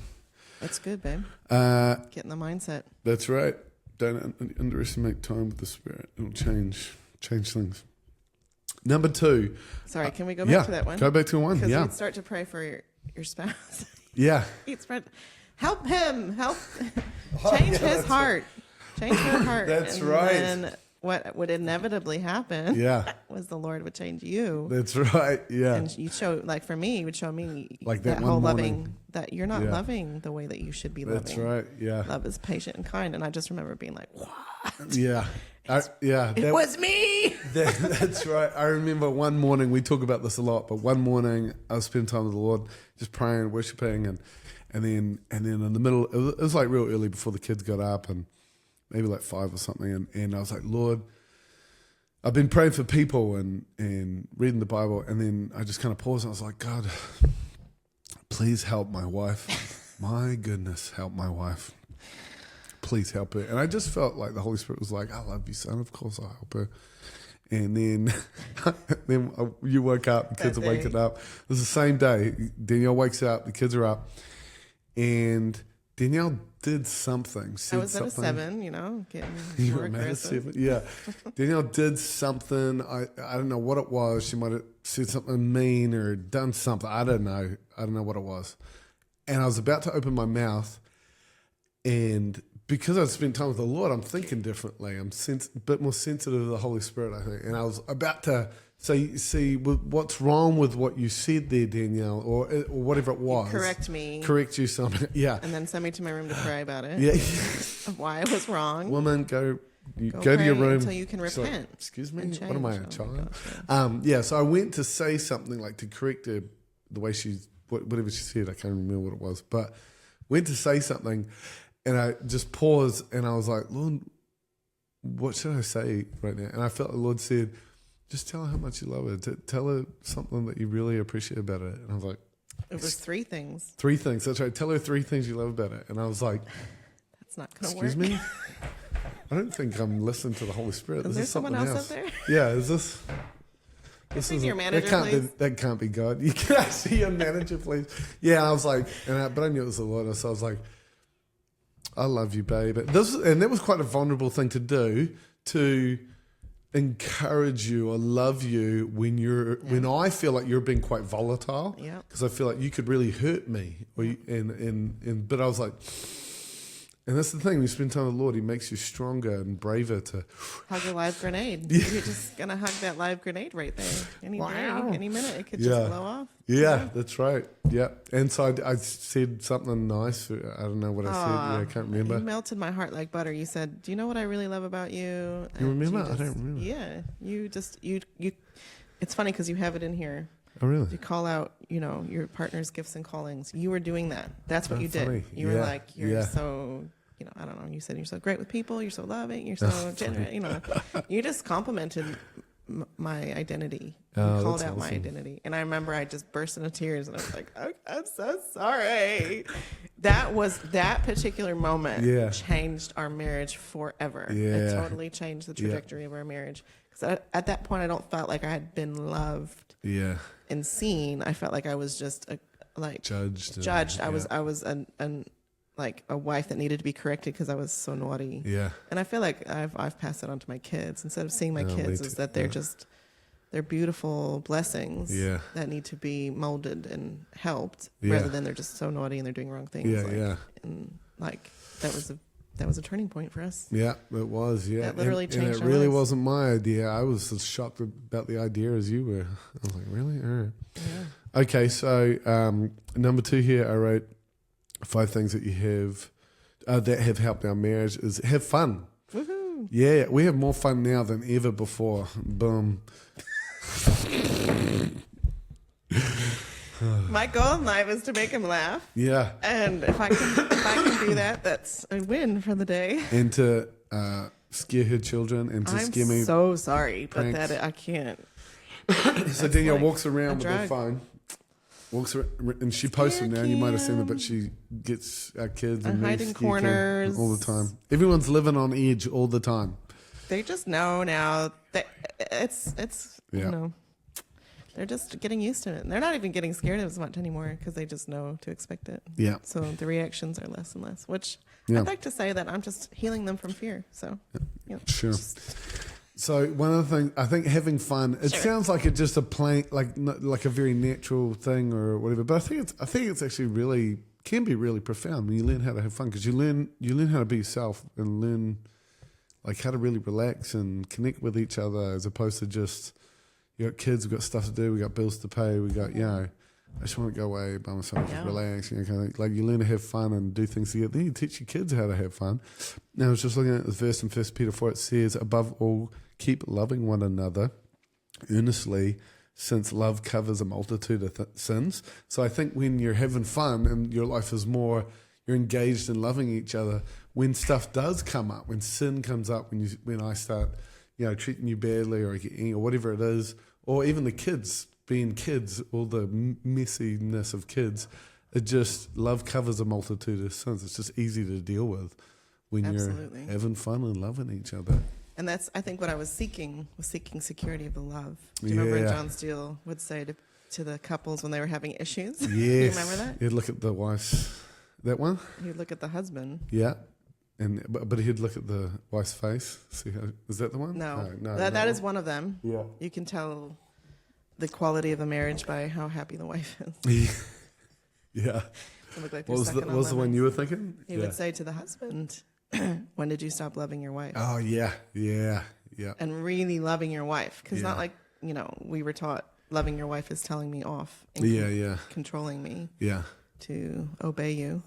S2: That's good, babe. Get in the mindset.
S1: That's right. Don't underestimate time with the Spirit. It'll change things. Number 2.
S2: Sorry, can we go back to that one?
S1: Go back to 1.
S2: Because
S1: Yeah.
S2: we'd start to pray for your spouse.
S1: Yeah.
S2: He'd spread, help him, change his heart, change her heart.
S1: That's
S2: and
S1: right.
S2: Then what would inevitably happen
S1: Yeah.
S2: was the Lord would change you.
S1: That's right. Yeah.
S2: And you show, like for me, you would show me
S1: Like that
S2: whole
S1: one
S2: loving,
S1: morning.
S2: that you're not
S1: Yeah.
S2: loving the way that you should be
S1: That's
S2: loving.
S1: right. Yeah.
S2: Love is patient and kind. And I just remember being like, what?
S1: Yeah. Yeah.
S2: It was me.
S1: That's right. I remember one morning, we talk about this a lot, but one morning I was spending time with the Lord, just praying, worshiping, and then in the middle, it was like real early before the kids got up, and maybe like 5 or something, and I was like, Lord, I've been praying for people and reading the Bible, and then I just kind of paused and I was like, God, please help my wife. My goodness, help my wife. Please help her. And I just felt like the Holy Spirit was like, I love you, son. Of course I'll help her. And then you woke up, the kids are waking up. It was the same day. Danielle wakes up, the kids are up. And Danielle did something.
S2: I
S1: Said
S2: was at a
S1: something.
S2: 7, you know, getting
S1: You
S2: more
S1: were mad at
S2: aggressive.
S1: 7? Yeah. Danielle did something. I don't know what it was. She might have said something mean or done something. I don't know. I don't know what it was. And I was about to open my mouth, and because I've spent time with the Lord, I'm thinking differently. I'm a bit more sensitive to the Holy Spirit, I think. And I was about to say, see, what's wrong with what you said there, Danielle, or whatever it was.
S2: Correct me.
S1: Correct you something. Yeah.
S2: And then send me to my room to pray about it.
S1: Yeah.
S2: Of why I was wrong.
S1: Woman, go to
S2: pray
S1: your room
S2: until you can
S1: She's like,
S2: repent
S1: excuse me,
S2: and
S1: what am I, a
S2: change. Oh my
S1: child?
S2: gosh,
S1: Yeah, so I went to say something like to correct her the way whatever she said. I can't remember what it was, but went to say something, and I just paused, and I was like, Lord, what should I say right now? And I felt the Lord said, just tell her how much you love her. Tell her something that you really appreciate about her. And I was like,
S2: It was 3 things.
S1: 3 things. That's right. Tell her 3 things you love about her. And I was like,
S2: That's not going to work.
S1: excuse me? I don't think I'm listening to the Holy Spirit.
S2: Is
S1: This
S2: there
S1: is
S2: someone
S1: something
S2: else up there?
S1: Yeah, is this?
S2: Speak to your
S1: isn't-
S2: manager,
S1: that can't
S2: please.
S1: that can't be God. You can I see your manager, please? Yeah, I was like, but I knew it was the Lord, so I was like, I love you, babe. And that was quite a vulnerable thing to do, to encourage you or love you when I feel like you're being quite volatile.
S2: Yeah.
S1: Because I feel like you could really hurt me, but I was like. And that's the thing, when you spend time with the Lord, He makes you stronger and braver to.
S2: Hug a live grenade. You're just going to hug that live grenade right there. Any
S1: Wow.
S2: day, any minute, it could
S1: Yeah.
S2: just blow off.
S1: Yeah, that's right. Yeah. And so I said something nice. I don't know what I said. Yeah, I can't
S2: You
S1: remember.
S2: melted my heart like butter. You said, "Do you know what I really love about you?"
S1: You
S2: And
S1: remember? I
S2: just-
S1: don't remember.
S2: Yeah, you just you. It's funny because you have it in here.
S1: Oh, really?
S2: You call out, your partner's gifts and callings. You were doing that. That's what
S1: Oh,
S2: you did.
S1: funny.
S2: You were
S1: Yeah,
S2: like, you're
S1: yeah.
S2: so, I don't know. You said you're so great with people. You're so loving. You're so genuine. You just complimented my identity. You
S1: Oh,
S2: called
S1: that's
S2: out my
S1: awesome.
S2: identity, and I remember I just burst into tears, and I was like, oh, I'm so sorry. That particular moment
S1: Yeah.
S2: changed our marriage forever.
S1: Yeah.
S2: It totally changed the trajectory of our marriage. Because at that point, I don't felt like I had been loved
S1: Yeah.
S2: and seen. I felt like I was just
S1: Judged.
S2: judged.
S1: Yeah.
S2: I was like a wife that needed to be corrected because I was so naughty.
S1: Yeah.
S2: And I feel like I've passed it on to my kids. Instead of seeing my
S1: Oh, me
S2: kids
S1: too.
S2: is that they're
S1: Yeah.
S2: just they're beautiful blessings
S1: Yeah.
S2: that need to be molded and helped,
S1: Yeah.
S2: rather than they're just so naughty and they're doing wrong things.
S1: Yeah, yeah.
S2: And that was a turning point for us.
S1: Yeah, it was. Yeah.
S2: That literally
S1: and
S2: changed
S1: it
S2: our
S1: really
S2: lives.
S1: wasn't my idea. I was as shocked about the idea as you were. I was like, really? All right.
S2: Yeah.
S1: Okay, so number 2 here, I wrote 5 things that you have that have helped our marriage is have fun.
S2: Woohoo!
S1: Yeah, we have more fun now than ever before. Boom.
S2: My goal in life is to make him laugh.
S1: Yeah,
S2: And if I can do that, that's a win for the day.
S1: and to scare her children and to
S2: I'm
S1: scare me.
S2: so sorry, but
S1: pranks.
S2: I can't.
S1: So Danielle
S2: like
S1: walks around
S2: a
S1: with her
S2: drug.
S1: phone. Walks around, and she posts them now. You might have seen it, but she gets our kids and
S2: And
S1: me
S2: hiding
S1: scare Kim
S2: corners.
S1: all the time. Everyone's living on edge all the time.
S2: They just know now that it's
S1: Yeah.
S2: they're just getting used to it. And they're not even getting scared as much anymore because they just know to expect it.
S1: Yeah,
S2: So the reactions are less and less, which
S1: Yeah.
S2: I'd like to say that I'm just healing them from fear. So,
S1: sure. So one of the things I think having fun. It
S2: Sure.
S1: sounds like it's just a plain, like a very natural thing or whatever. But I think it's actually really can be really profound when you learn how to have fun, because you learn how to be yourself and learn like how to really relax and connect with each other, as opposed to just you got kids, we got stuff to do, we got bills to pay, we got I just want to go away by myself,
S2: Yeah.
S1: relax, kind of thing. Like you learn to have fun and do things together. Then you teach your kids how to have fun. Now I was just looking at the verse in 1 Peter 4. It says, "Above all, keep loving one another earnestly, since love covers a multitude of sins." So I think when you're having fun and your life is more, you're engaged in loving each other. When stuff does come up, when sin comes up, when I start, treating you badly or whatever it is, or even the kids being kids, all the messiness of kids, it just love covers a multitude of sins. It's just easy to deal with when
S2: Absolutely.
S1: you're having fun and loving each other.
S2: and that's, I think, what I was seeking security of the love. Do you remember
S1: Yeah.
S2: John Steele would say to the couples when they were having issues?
S1: Yes.
S2: Do you remember that?
S1: You'd look at the wife's that one.
S2: He'd look at the husband.
S1: Yeah, and but he'd look at the wife's face. See how is that the one?
S2: No,
S1: no.
S2: that is one of them.
S1: Yeah.
S2: You can tell the quality of the marriage by how happy the wife is.
S1: Yeah.
S2: They look like
S1: What
S2: they're
S1: was
S2: sucking on
S1: the one
S2: lemons.
S1: you were thinking?
S2: He would say to the husband, "When did you stop loving your wife?"
S1: Oh yeah.
S2: And really loving your wife, because
S1: Yeah.
S2: not like we were taught loving your wife is telling me off and
S1: Yeah.
S2: controlling me
S1: Yeah.
S2: to obey you.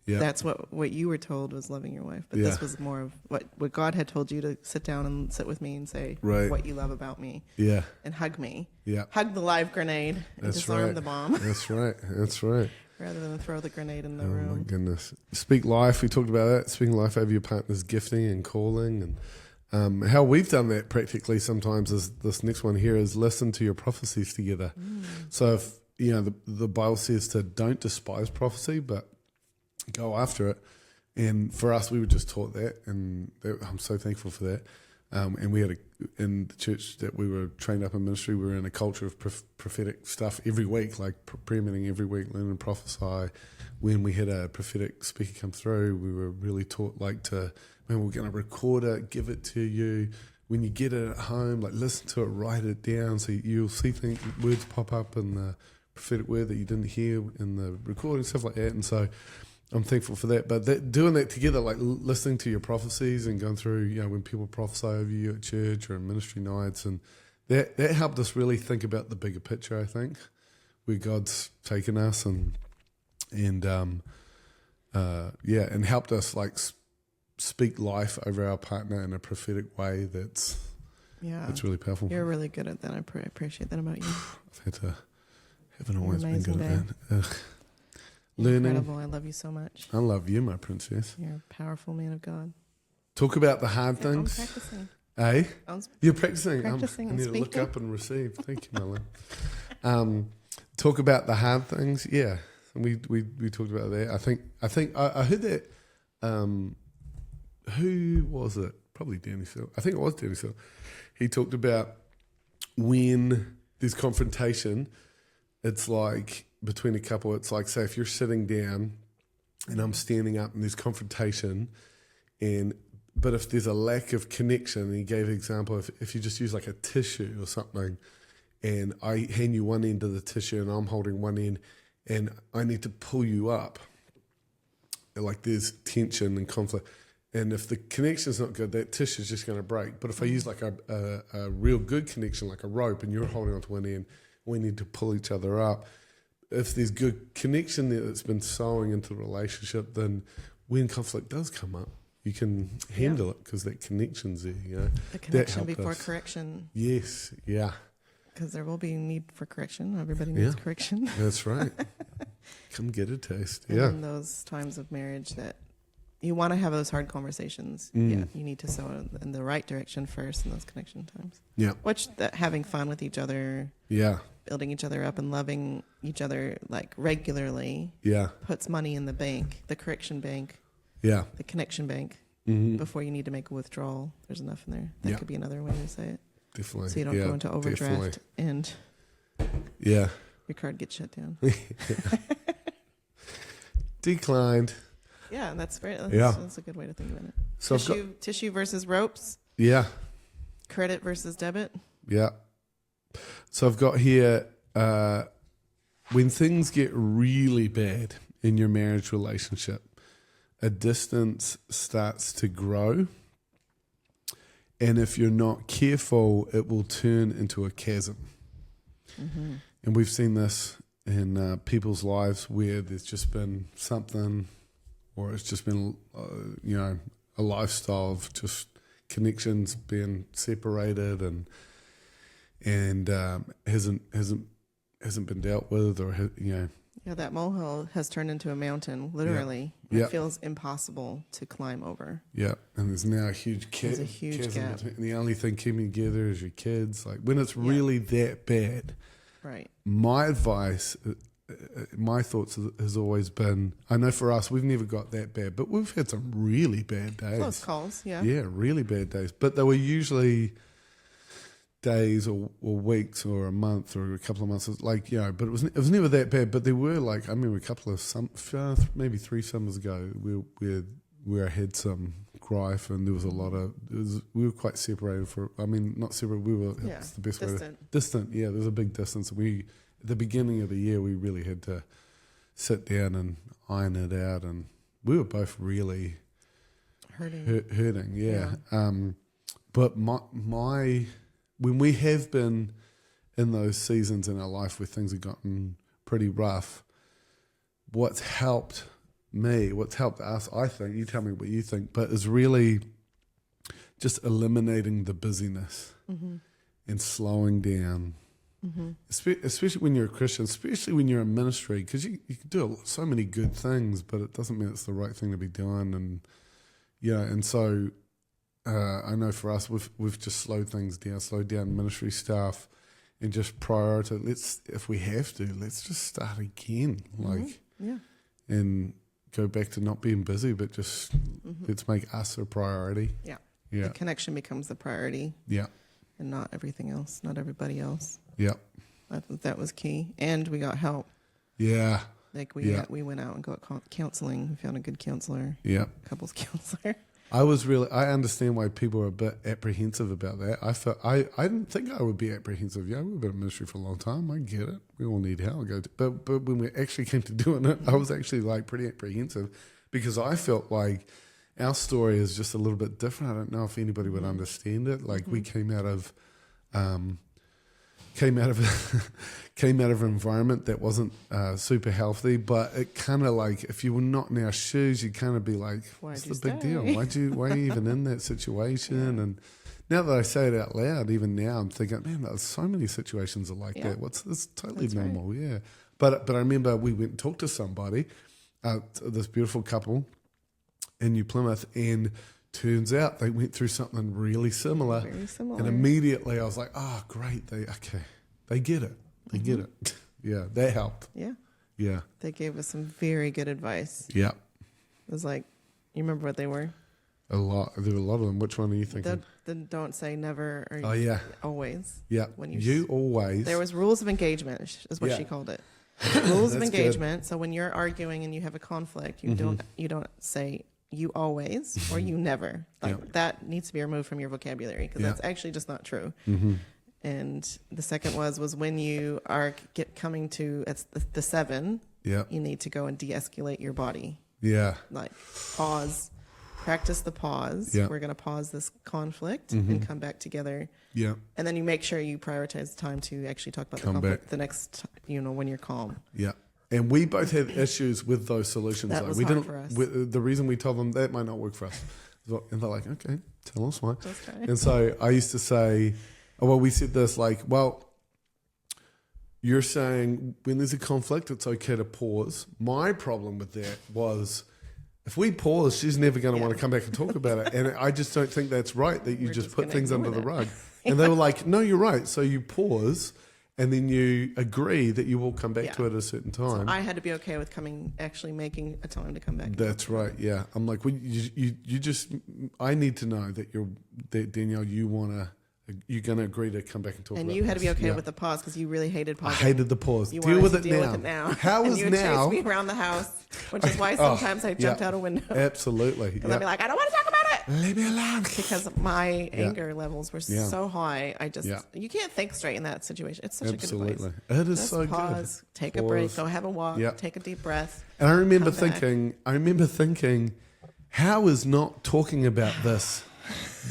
S1: Yeah.
S2: That's what you were told was loving your wife, but
S1: Yeah.
S2: this was more of what God had told you to sit down and sit with me and say
S1: Right.
S2: what you love about me
S1: Yeah.
S2: and hug me.
S1: Yeah.
S2: Hug the live grenade and
S1: That's
S2: disarm
S1: right.
S2: the bomb
S1: That's right. That's right.
S2: rather than throw the grenade in the
S1: Oh my
S2: room.
S1: goodness. Speak life. We talked about that. Speaking life over your partner's gifting and calling, and how we've done that practically sometimes is this next one here is listen to your prophecies together. So if the Bible says to don't despise prophecy, but go after it. And for us, we were just taught that, and I'm so thankful for that. And we had in the church that we were trained up in ministry, we were in a culture of prophetic stuff every week, like prayer meeting every week, learn and prophesy. When we had a prophetic speaker come through, we were really taught we're going to record it, give it to you. When you get it at home, listen to it, write it down, so you'll see words pop up in the prophetic word that you didn't hear in the recording, stuff like that. And so I'm thankful for that. But doing that together, listening to your prophecies and going through, when people prophesy over you at church or in ministry nights, and that helped us really think about the bigger picture, I think, where God's taken us and helped us speak life over our partner in a prophetic way that's really powerful.
S2: You're really good at that. I appreciate that about you.
S1: Haven't always been
S2: amazing,
S1: good at
S2: babe.
S1: that. Learning.
S2: Incredible. I love you so much.
S1: I love you, my princess.
S2: You're a powerful man of God.
S1: Talk about the hard
S2: I'm
S1: things.
S2: practicing.
S1: Eh?
S2: I'm
S1: You're practicing.
S2: practicing
S1: I
S2: and
S1: need to look
S2: speaking.
S1: up and receive. Thank you, Marlon. Talk about the hard things. Yeah, we talked about that. I heard that. Who was it? Probably Danny Phil. I think it was Danny Phil. He talked about when there's confrontation, it's like between a couple, it's like, say, if you're sitting down and I'm standing up and there's confrontation, but if there's a lack of connection, and he gave an example, if you just use a tissue or something, and I hand you one end of the tissue and I'm holding one end, and I need to pull you up, there's tension and conflict. And if the connection's not good, that tissue's just going to break. But if I use a real good connection, like a rope, and you're holding onto one end, we need to pull each other up. If there's good connection there that's been sewing into the relationship, then when conflict does come up, you can handle it because that connection's there.
S2: The connection
S1: helped
S2: before
S1: us.
S2: correction.
S1: Yes, yeah,
S2: Because there will be need for correction. Everybody needs
S1: Yeah.
S2: correction.
S1: that's right. Come get a taste.
S2: And
S1: Yeah,
S2: in those times of marriage that you want to have those hard conversations.
S1: Mm.
S2: Yeah, you need to sow in the right direction first in those connection times.
S1: yeah,
S2: Having fun with each other,
S1: yeah,
S2: building each other up, and loving each other regularly
S1: yeah,
S2: puts money in the bank, the correction bank,
S1: yeah.
S2: the connection bank.
S1: Mm-hmm.
S2: Before you need to make a withdrawal, there's enough in there. That
S1: Yeah.
S2: could be another way to say it.
S1: Definitely.
S2: So you don't
S1: yeah,
S2: go into overdraft
S1: definitely.
S2: and
S1: Yeah.
S2: your card gets shut down.
S1: Declined.
S2: Yeah, that's great.
S1: Yeah.
S2: That's a good way to think about it.
S1: So I've got,
S2: Tissue versus ropes,
S1: yeah,
S2: credit versus debit.
S1: yeah. So I've got here, when things get really bad in your marriage relationship, a distance starts to grow. And if you're not careful, it will turn into a chasm.
S2: Mm-hmm.
S1: And we've seen this in people's lives where there's just been something, or it's just been, a lifestyle of just connections being separated and hasn't been dealt with, or
S2: Yeah, that molehill has turned into a mountain, literally.
S1: Yeah.
S2: It feels impossible to climb over.
S1: yeah. And there's now a huge
S2: There's a huge
S1: chasm
S2: gap.
S1: between, and the only thing keeping together is your kids. When it's really that bad,
S2: Right.
S1: my advice, my thoughts has always been, I know for us, we've never got that bad, but we've had some really bad days.
S2: Close calls, yeah.
S1: Yeah, really bad days. But they were usually days or weeks or a month or a couple of months, like, you know, but it was never that bad. But there were, like, I remember a couple of maybe 3 summers ago where I had some grief, and there was a lot of, we were quite separated not separated, we were, it's the best
S2: distant.
S1: way distant, yeah, there was a big distance. At the beginning of the year, we really had to sit down and iron it out, and we were both really hurting, yeah. But my when we have been in those seasons in our life where things have gotten pretty rough, what's helped us, I think, you tell me what you think, but is really just eliminating the busyness and slowing down. Especially when you're a Christian, especially when you're in ministry, because you can do so many good things, but it doesn't mean it's the right thing to be doing. And and so I know for us, we've just slowed down ministry stuff, and just prioritize. If we have to, let's just start again, and go back to not being busy, but just let's make us a priority.
S2: Yeah.
S1: The
S2: connection becomes the priority.
S1: Yeah.
S2: And not everything else, not everybody else.
S1: Yeah.
S2: I thought that was key. And we got help.
S1: Yeah.
S2: Like we went out and got counseling. We found a good counselor.
S1: Yeah.
S2: Couples counselor.
S1: I understand why people are a bit apprehensive about that. I didn't think I would be apprehensive. Yeah, we've been in ministry for a long time. I get it. We all need help. But when we actually came to doing it, I was actually like pretty apprehensive, because I felt like our story is just a little bit different. I don't know if anybody would understand it. Like we came out of an environment that wasn't super healthy, but it kind of like, if you were not in our shoes, you'd kind of be like, what's the big deal? Why are you even in that situation? Yeah. And now that I say it out loud, even now I'm thinking, man, there's so many situations are like that. It's totally normal. Right. Yeah. But I remember we went and talked to somebody, this beautiful couple in New Plymouth, and turns out they went through something really similar.
S2: Very similar.
S1: And immediately I was like, oh, great. They get it. They get it. Yeah, that helped.
S2: Yeah.
S1: Yeah.
S2: They gave us some very good advice.
S1: Yeah.
S2: It was like, you remember what they were?
S1: A lot. There were a lot of them. Which one are you thinking?
S2: Then don't say never or always.
S1: Yeah.
S2: When
S1: you always.
S2: There was rules of engagement is what she called it. Rules of engagement. Good. So when you're arguing and you have a conflict, you don't say you always or you never. That needs to be removed from your vocabulary, because that's actually just not true. And the second was when you are coming to the 7, you need to go and de-escalate your body. Yeah. Like pause, practice the pause. Yeah. We're going to pause this conflict and come back together. Yeah. And then you make sure you prioritize the time to actually talk about the conflict the next, when you're calm. Yeah. And we both had issues with those solutions. That was hard for us.
S1: The reason we told them that might not work for us. And they're like, okay, tell us why. Okay. And so I used to say, we said this, like, you're saying when there's a conflict, it's okay to pause. My problem with that was, if we pause, she's never going to want to come back and talk about it. And I just don't think that's right, that you just put things under the rug. And they were like, no, you're right. So you pause, and then you agree that you will come back to it at a certain time. So
S2: I had to be okay with actually making a time to come back.
S1: That's right. Yeah. I'm like, I need to know that Danielle, you're going to agree to come back and talk about it.
S2: And you had to be okay with the pause, because you really hated pausing.
S1: I hated the pause.
S2: You
S1: deal with it
S2: now.
S1: How is now?
S2: You would chase me around the house, which is why sometimes I jumped out a window.
S1: Absolutely.
S2: Because I'd be like, I don't want to talk about it.
S1: Leave me alone.
S2: Because my anger levels were so high. You can't think straight in that situation. It's such a good advice.
S1: It is so
S2: pause,
S1: good.
S2: Take a break, go have a walk, take a deep breath.
S1: And I remember thinking, how is not talking about this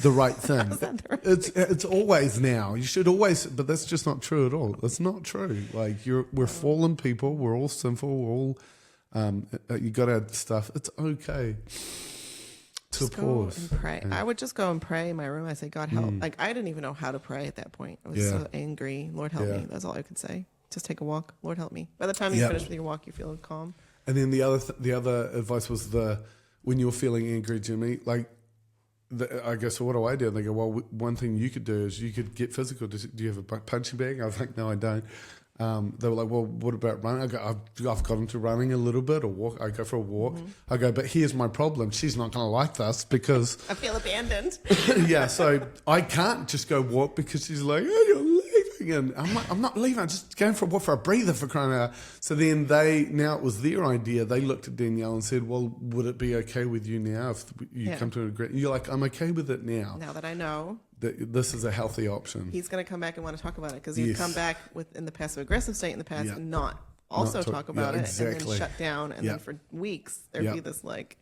S1: the right thing? It's always now. You should always, but that's just not true at all. That's not true. Like we're fallen people. We're all sinful. We're all you got to add stuff. It's okay to
S2: just
S1: pause
S2: and pray. Yeah. I would just go and pray in my room. I say, God help. Like I didn't even know how to pray at that point. I was so angry. Lord help me. That's all I could say. Just take a walk. Lord help me. By the time you finish with your walk, you feel calm.
S1: And then the other advice was when you're feeling angry, Jimmy, like. I go, so what do I do? And they go, well, one thing you could do is you could get physical. Do you have a punching bag? I was like, no, I don't. they were like, well, what about running? I go, I've got into running a little bit, or walk. I go for a walk. I go, but here's my problem. She's not going to like this because
S2: I feel abandoned.
S1: yeah, so I can't just go walk because she's like, oh, you're leaving. And I'm like, I'm not leaving. I'm just going for a walk, for a breather, for crying out. So then now it was their idea. They looked at Danielle and said, well, would it be okay with you now if you come to an agreement? You're like, I'm okay with it now.
S2: Now that I know.
S1: That this is a healthy option.
S2: He's going to come back and want to talk about it because he's come back in the passive aggressive state in the past and not talk about it and then shut down. And then for weeks, there'd be this like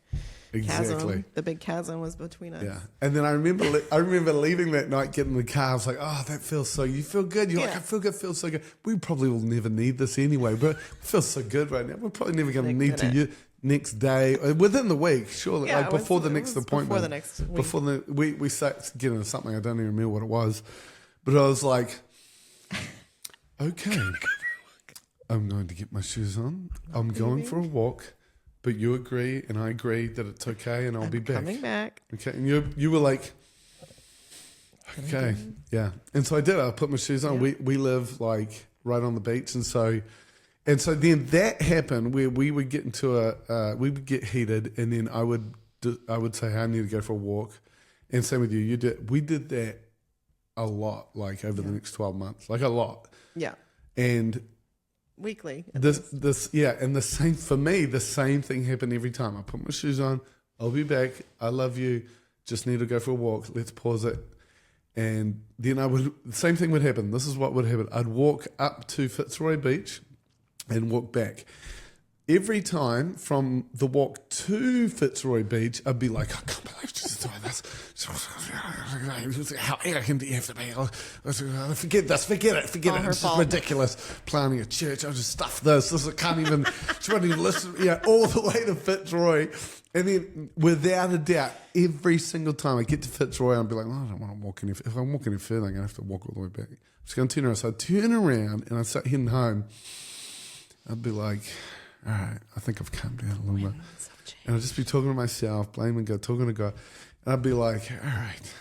S2: chasm. The big chasm was between us.
S1: Yeah. And then I remember leaving that night, getting in the car. I was like, oh, that feels so, you feel good. You're like, I feel good, feels so good. We probably will never need this anyway, but it feels so good right now. We're probably never going to need to next day, within the week, surely, like before the next appointment.
S2: Before the next week.
S1: Before we sat to get into something, I don't even remember what it was, but I was like, okay, I'm going to get my shoes on. I'm going for a walk, but you agree and I agree that it's okay and I'll be back.
S2: Coming back.
S1: Okay, and you were like, okay, yeah. And so I did. I put my shoes on. Yeah. We live like right on the beach, and so then that happened where we would get we would get heated, and then I would say, hey, I need to go for a walk, and same with you. We did that a lot, like over the next 12 months, like a lot.
S2: Yeah.
S1: And
S2: weekly.
S1: And the same for me. The same thing happened every time. I put my shoes on. I'll be back. I love you. Just need to go for a walk. Let's pause it. And then the same thing would happen. This is what would happen. I'd walk up to Fitzroy Beach and walk back. Every time from the walk to Fitzroy Beach, I'd be like, I can't believe she's doing this. How arrogant do you have to be? Forget this, forget it. It's just ridiculous. Planning a church, I'll just stuff this. She won't even listen. Yeah, all the way to Fitzroy. And then, without a doubt, every single time I get to Fitzroy, I'll be like, I don't want to walk any further. If I'm walking any further, I'm going to have to walk all the way back. I'm just going to turn around. So I turn around and I start heading home. I'd be like, all right, I think I've calmed down a little bit. And I'd just be talking to myself, blaming God, talking to God. And I'd be like, all right.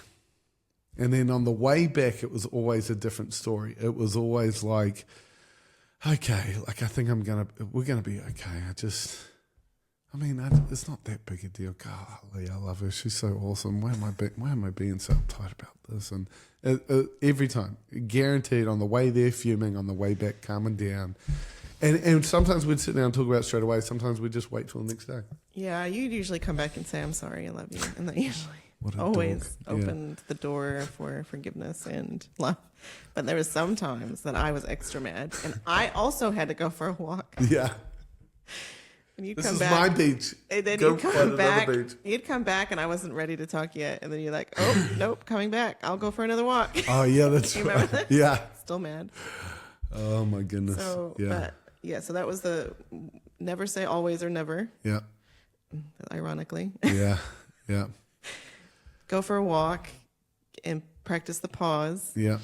S1: And then on the way back, it was always a different story. It was always like, okay, like I think we're going to be okay. it's not that big a deal. Golly, I love her. She's so awesome. Why am I being so uptight about this? And every time, guaranteed on the way there, fuming, on the way back, calming down. And sometimes we'd sit down and talk about it straight away. Sometimes we'd just wait till the next day.
S2: Yeah, you'd usually come back and say, I'm sorry, I love you. And that usually always opened the door for forgiveness and love. But there was some times that I was extra mad. And I also had to go for a walk.
S1: Yeah.
S2: And
S1: this is my beach.
S2: And then you'd come back. You'd come back and I wasn't ready to talk yet. And then you're like, oh, nope, coming back. I'll go for another walk.
S1: Oh, yeah, that's right.
S2: Remember that?
S1: Yeah.
S2: Still mad.
S1: Oh, my goodness.
S2: So, so that was the never say always or never.
S1: Yeah.
S2: Ironically.
S1: Yeah. Yeah.
S2: Go for a walk and practice the pause.
S1: Yeah.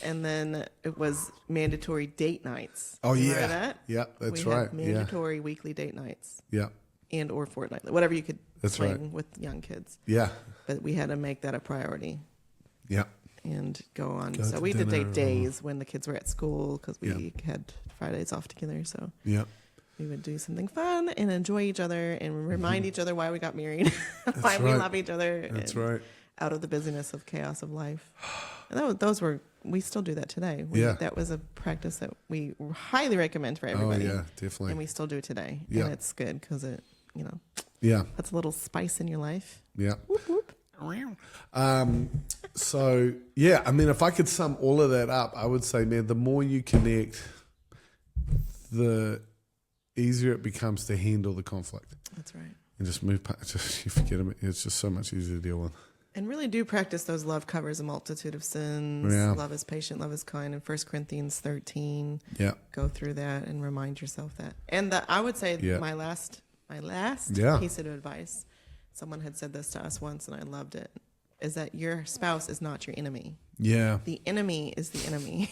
S2: And then it was mandatory date nights.
S1: Oh,
S2: Remember that?
S1: Yeah, that's
S2: we
S1: right.
S2: Had mandatory weekly date nights.
S1: Yeah.
S2: And or fortnightly, whatever you could swing with young kids.
S1: Yeah.
S2: But we had to make that a priority.
S1: Yeah.
S2: And go on. So we did date days when the kids were at school because we had Fridays off together. So we would do something fun and enjoy each other and remind each other why we got married, why we love each other.
S1: That's right.
S2: Out of the busyness of chaos of life. And we still do that today. That was a practice that we highly recommend for everybody.
S1: Oh, yeah, definitely.
S2: And we still do it today.
S1: Yeah.
S2: And it's good because it, that's a little spice in your life.
S1: Yeah.
S2: Whoop, whoop.
S1: So, if I could sum all of that up, I would say, man, the more you connect, the easier it becomes to handle the conflict.
S2: That's right.
S1: And just move past, you forget it. It's just so much easier to deal with.
S2: And really do practice those love covers a multitude of sins.
S1: Yeah.
S2: Love is patient, love is kind. In 1 Corinthians 13, go through that and remind yourself that. And I would say my last piece of advice, someone had said this to us once and I loved it, is that your spouse is not your enemy.
S1: Yeah.
S2: The enemy is the enemy.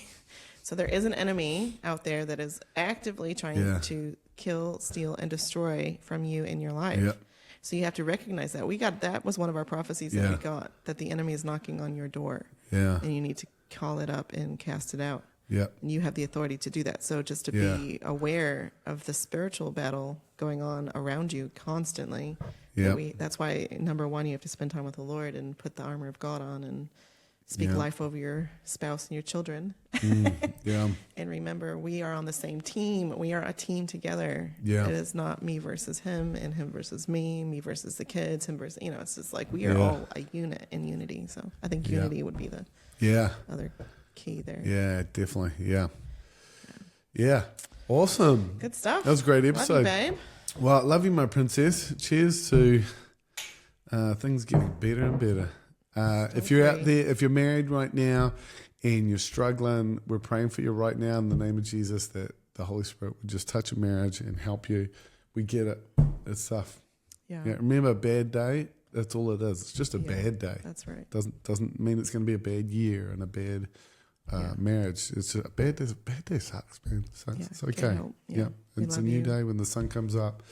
S2: So there is an enemy out there that is actively trying to kill, steal, and destroy from you in your life.
S1: Yeah.
S2: So you have to recognize that. That was one of our prophecies that we got, that the enemy is knocking on your door.
S1: Yeah.
S2: And you need to call it up and cast it out.
S1: Yeah.
S2: And you have the authority to do that. So just to be aware of the spiritual battle going on around you constantly.
S1: Yeah.
S2: That's why, number one, you have to spend time with the Lord and put the armor of God on and speak life over your spouse and your children.
S1: Yeah.
S2: And remember, we are on the same team. We are a team together.
S1: Yeah.
S2: It is not me versus him and him versus me versus the kids, him versus, it's just like we are all a unit in unity. So I think unity would be the other key there.
S1: Yeah, definitely. Yeah. Yeah. Awesome.
S2: Good stuff.
S1: That was a great episode.
S2: Love you, babe.
S1: Well, love you, my princess. Cheers to things getting better and better. If you're out there, if you're married right now and you're struggling, we're praying for you right now in the name of Jesus that the Holy Spirit would just touch your marriage and help you. We get it. It's tough.
S2: Yeah.
S1: Remember, a bad day, that's all it is. It's just a bad day.
S2: That's right.
S1: Doesn't mean it's going to be a bad year and a bad marriage. It's a bad day. A bad day sucks, man. It's okay. Yeah. It's a new day when the sun comes up.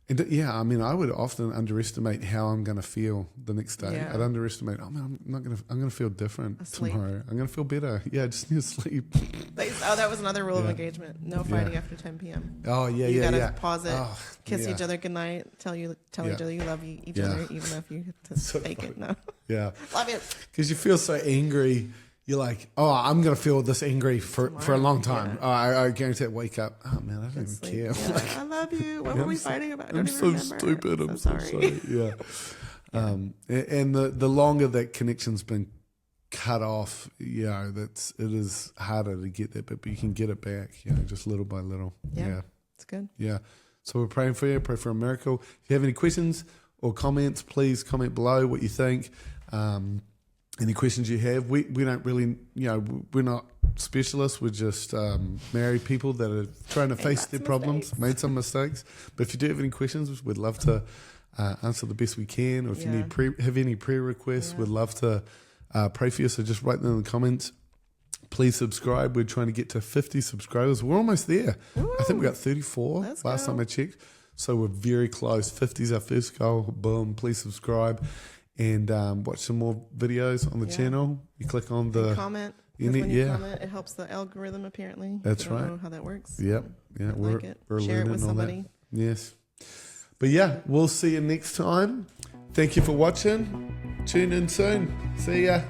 S1: And I would often underestimate how I'm going to feel the next day.
S2: Yeah.
S1: I'd underestimate. I'm going to feel different tomorrow. I'm going to feel better. Yeah, I just need to sleep.
S2: That was another rule of engagement. No fighting after 10 p.m.
S1: Oh yeah,
S2: you
S1: yeah.
S2: gotta pause it, kiss each other goodnight, tell each other you love each other, even if you have to fake it. No.
S1: Yeah.
S2: Love you.
S1: Because you feel so angry. You're like, I'm going to feel this angry for a long time. I guarantee it. Wake up. Oh, man, I don't even care.
S2: Yeah, I love you. What were we fighting about?
S1: I'm so stupid. I'm so sorry. Yeah. And the longer that connection's been cut off, it is harder to get that, but you can get it back, just little by little. Yeah.
S2: It's good.
S1: Yeah. So we're praying for you. Pray for a miracle. If you have any questions or comments, please comment below what you think. Any questions you have. We don't really, we're not specialists. We're just married people that are trying to face their problems, made some mistakes. But if you do have any questions, we'd love to answer the best we can. Or if you need have any prayer requests, we'd love to pray for you. So just write them in the comments. Please subscribe. We're trying to get to 50 subscribers. We're almost there.
S2: Ooh,
S1: I think we got 34 last time I checked. So we're very close. 50 is our first goal. Boom. Please subscribe. And watch some more videos on the channel. You click on the
S2: comment. When you comment, it helps the algorithm. Apparently,
S1: that's
S2: I don't
S1: know
S2: know how that works.
S1: Yep, yeah, we're
S2: share
S1: learning
S2: it with somebody.
S1: Yes, but we'll see you next time. Thank you for watching. Tune in soon. See ya.